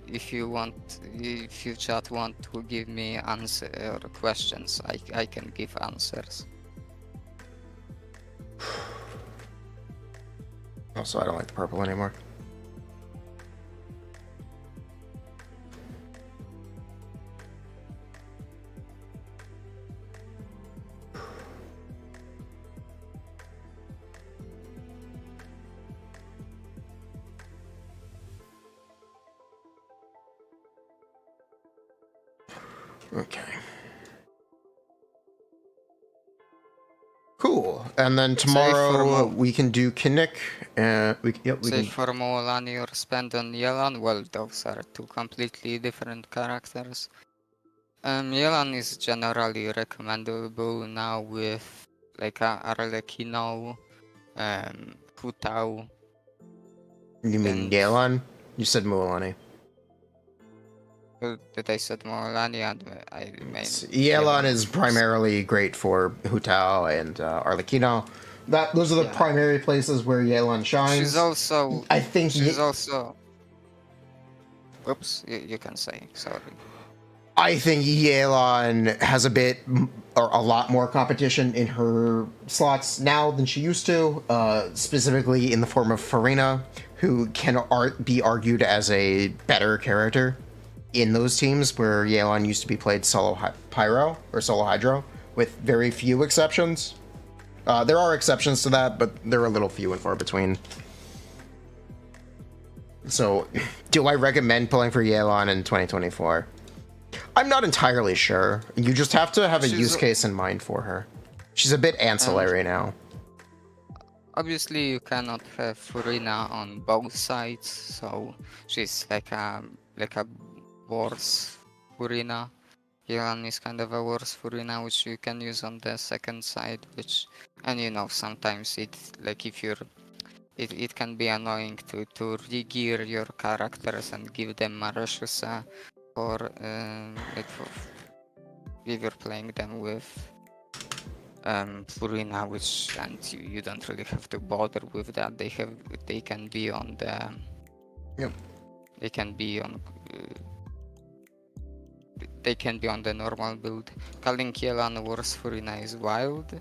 if you chat want to give me answer or questions, I can give answers. Also, I don't like the purple anymore. Okay. Cool. And then tomorrow we can do Kinich. We Say can. for Mualani or spend on Yelan, well, those are two completely different characters. Yelan is generally recommendable now with like Arlecchino, Hu Tao. You mean and- Yelan? You said Mualani. Did I said Mualani? I mean Yelan is primarily great for Hu Tao and Arlecchino. Those are the primary places where Yelan shines. She's also. I think she's also. Oops, you can say sorry. I think Yelan has a lot more competition in her slots now than she used to, specifically in the form of Furina, who can be argued as a better character in those teams where Yelan used to be played solo Pyro or solo Hydro, with very few exceptions. There are exceptions to that, but they're a little few and far between. So, do I recommend pulling for Yelan in 2024? I'm not entirely sure. You just have to have a use case in mind for her. She's a bit ancillary now. Obviously, you cannot have Furina on both sides, so she's like a worse Furina. Yelan is kind of a worse Furina, which you can use on the second side, sometimes it can be annoying to re-gear your characters and give them Marashusa if you're playing them with Furina, and you don't really have to bother with that. They can be on the they can be on the normal build. Calling Yelan worse Furina is wild.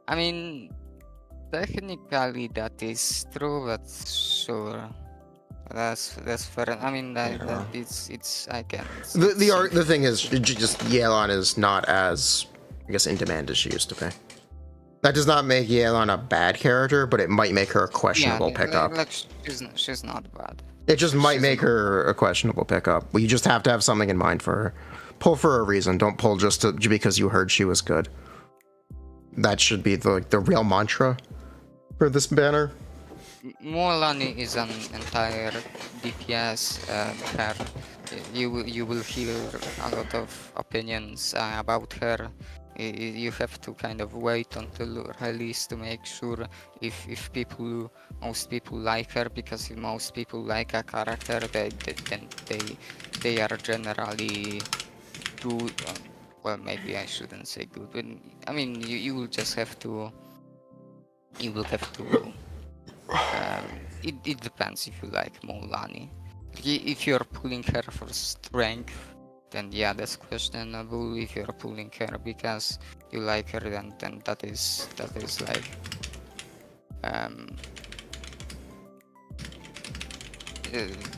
I mean, technically that is true, but sure. That's fair. I mean, it's I can. The thing is, just Yelan is not as, I guess, in demand as she used to be. That does not make Yelan a bad character, but it might make her a questionable pickup. She's not bad. It just might make her a questionable pickup. Well, you just have to have something in mind for her. Pull for a reason. Don't pull just because you heard she was good. That should be the real mantra for this banner. Mualani is an entire DPS her. You will hear a lot of opinions about her. You have to kind of wait until release to make sure if most people like her, because if most people like a character, they are generally good. Well, maybe I shouldn't say good, but I mean you will just have to. You will have to. It depends if you like Mualani. If you're pulling her for strength, then yeah, that's questionable. If you're pulling her because you like her, then that is like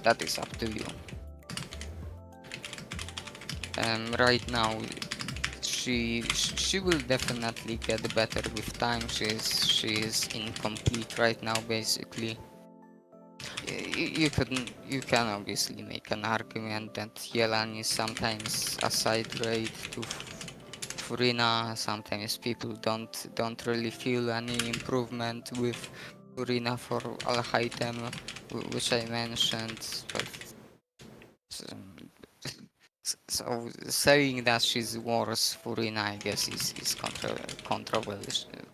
that is up to you. Right now, she will definitely get better with time. She is incomplete right now, basically. You can obviously make an argument that Yelan is sometimes a side grade to Furina. Sometimes people don't really feel any improvement with Furina for Al-Haitem, which I mentioned, but so saying that she's worse Furina, I guess, is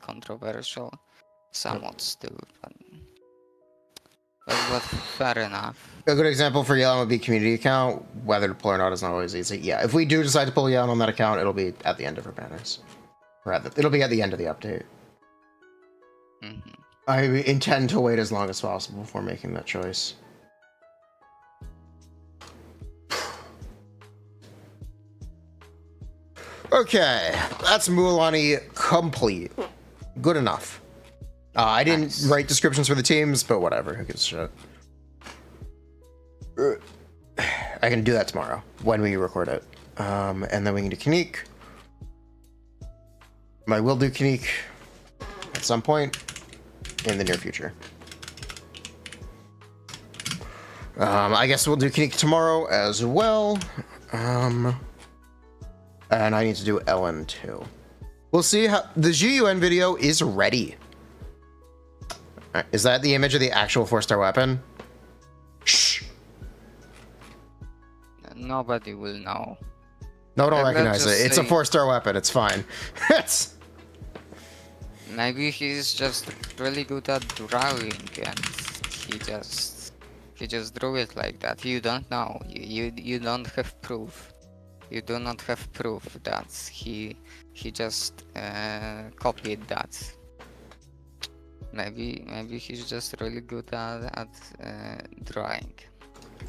controversial somewhat still, but fair enough. A good example for Yelan would be community account. Whether to pull or not is not always easy. Yeah, if we do decide to pull Yelan on that account, it'll be at the end of her banners. It'll be at the end of the update. I intend to wait as long as possible before making that choice. Okay, that's Mualani complete. Good enough. I didn't write descriptions for the teams, but whatever. Who gives a shit? I can do that tomorrow when we record it. And then we can do Kinich. I will do Kinich at some point in the near future. I guess we'll do Kinich tomorrow as well. And I need to do Ellen too. We'll see how the GUN video is ready. Is that the image of the actual 4-star weapon? Shh. Nobody will know. No, don't recognize it. It's a 4-star weapon. It's fine. Maybe he's just really good at drawing and he just drew it like that. You don't know. You don't have proof. You do not have proof that he just copied that. Maybe he's just really good at drawing.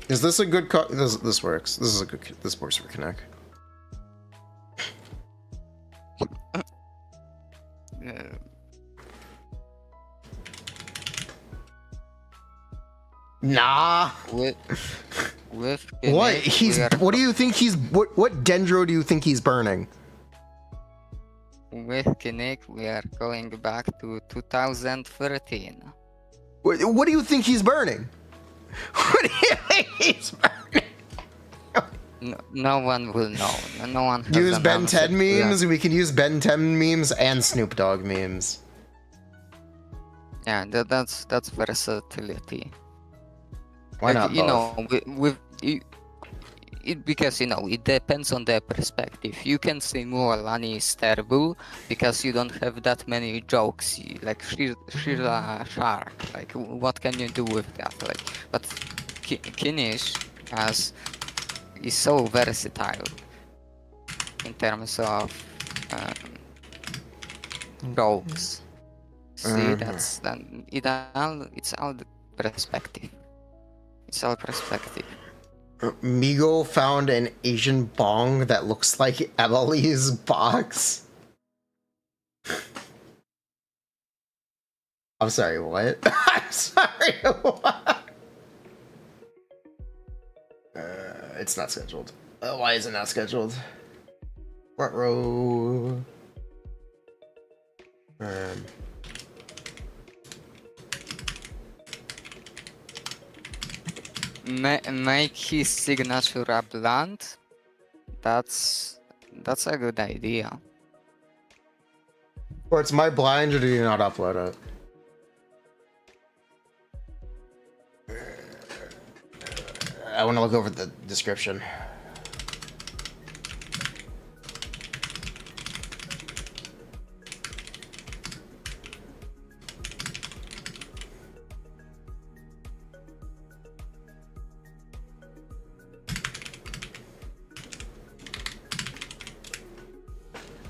Is this a good this works. This is a good this works for Kinich. Nah. With what? Kinich, what do you think what dendro do you think he's burning? With Kinich, we are going back to 2013. What do you think he's burning? What do you think he's burning? No one will know. No one has use Ben 10 memes. that. We can use Ben 10 memes and Snoop Dogg memes. Yeah, that's versatility. Why not You both? know, because you know it depends on the perspective. You can say Mualani is terrible because you don't have that many jokes. Like she's a shark. Like what can you do with that? Like, but Kinich is so versatile in terms of jokes. See, it's all the perspective. It's all perspective. Migo found an Asian bong that looks like Emily's box. I'm sorry, what? I'm sorry, what? It's not scheduled. Why is it not scheduled? Front row. Make his signature a blunt. That's a good idea. Or it's my blind, or do you not upload it? I want to look over the description.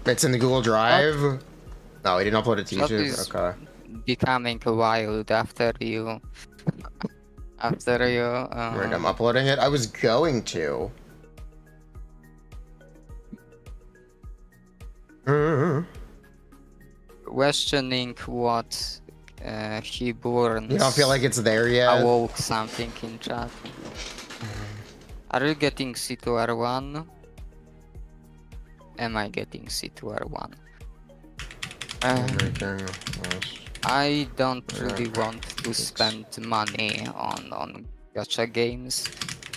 It's in the Google Drive. No, we didn't upload it to That YouTube. is Okay. becoming wild after you Right, I'm uploading it. I was going to. questioning what he burns. You don't feel like it's there yet? Awoke something in chat. Are you getting C2R1? Am I getting C2R1? I don't really want to spend money on gacha games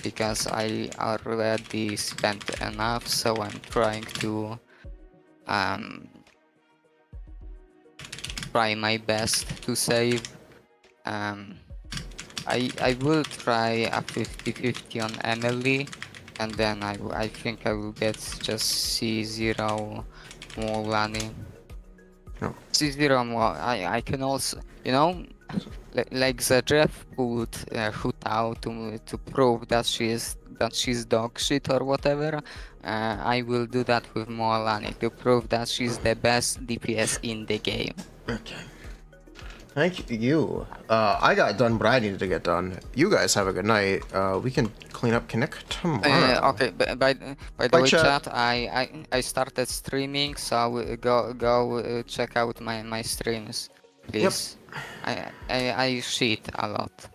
because I already spent enough, so I'm trying to try my best to save. I will try a 50-50 on Emily, and then I think I will get just C0 Mualani. No. C0 I can also, you know, like the Jeff put Hutao to prove that she's dog shit or whatever. I will do that with Mualani to prove that she's the best DPS in the game. Okay. Thank you. I got done what I needed to get done. You guys have a good night. We can clean up Kinich tomorrow. Okay, by the Bye, way, chat. chat, I started streaming, so go check out my streams, please. I cheat a lot,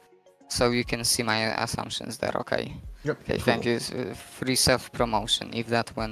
so you can see my assumptions there. Okay. Yep. Okay. Cool. Thank you. Free self promotion if that went.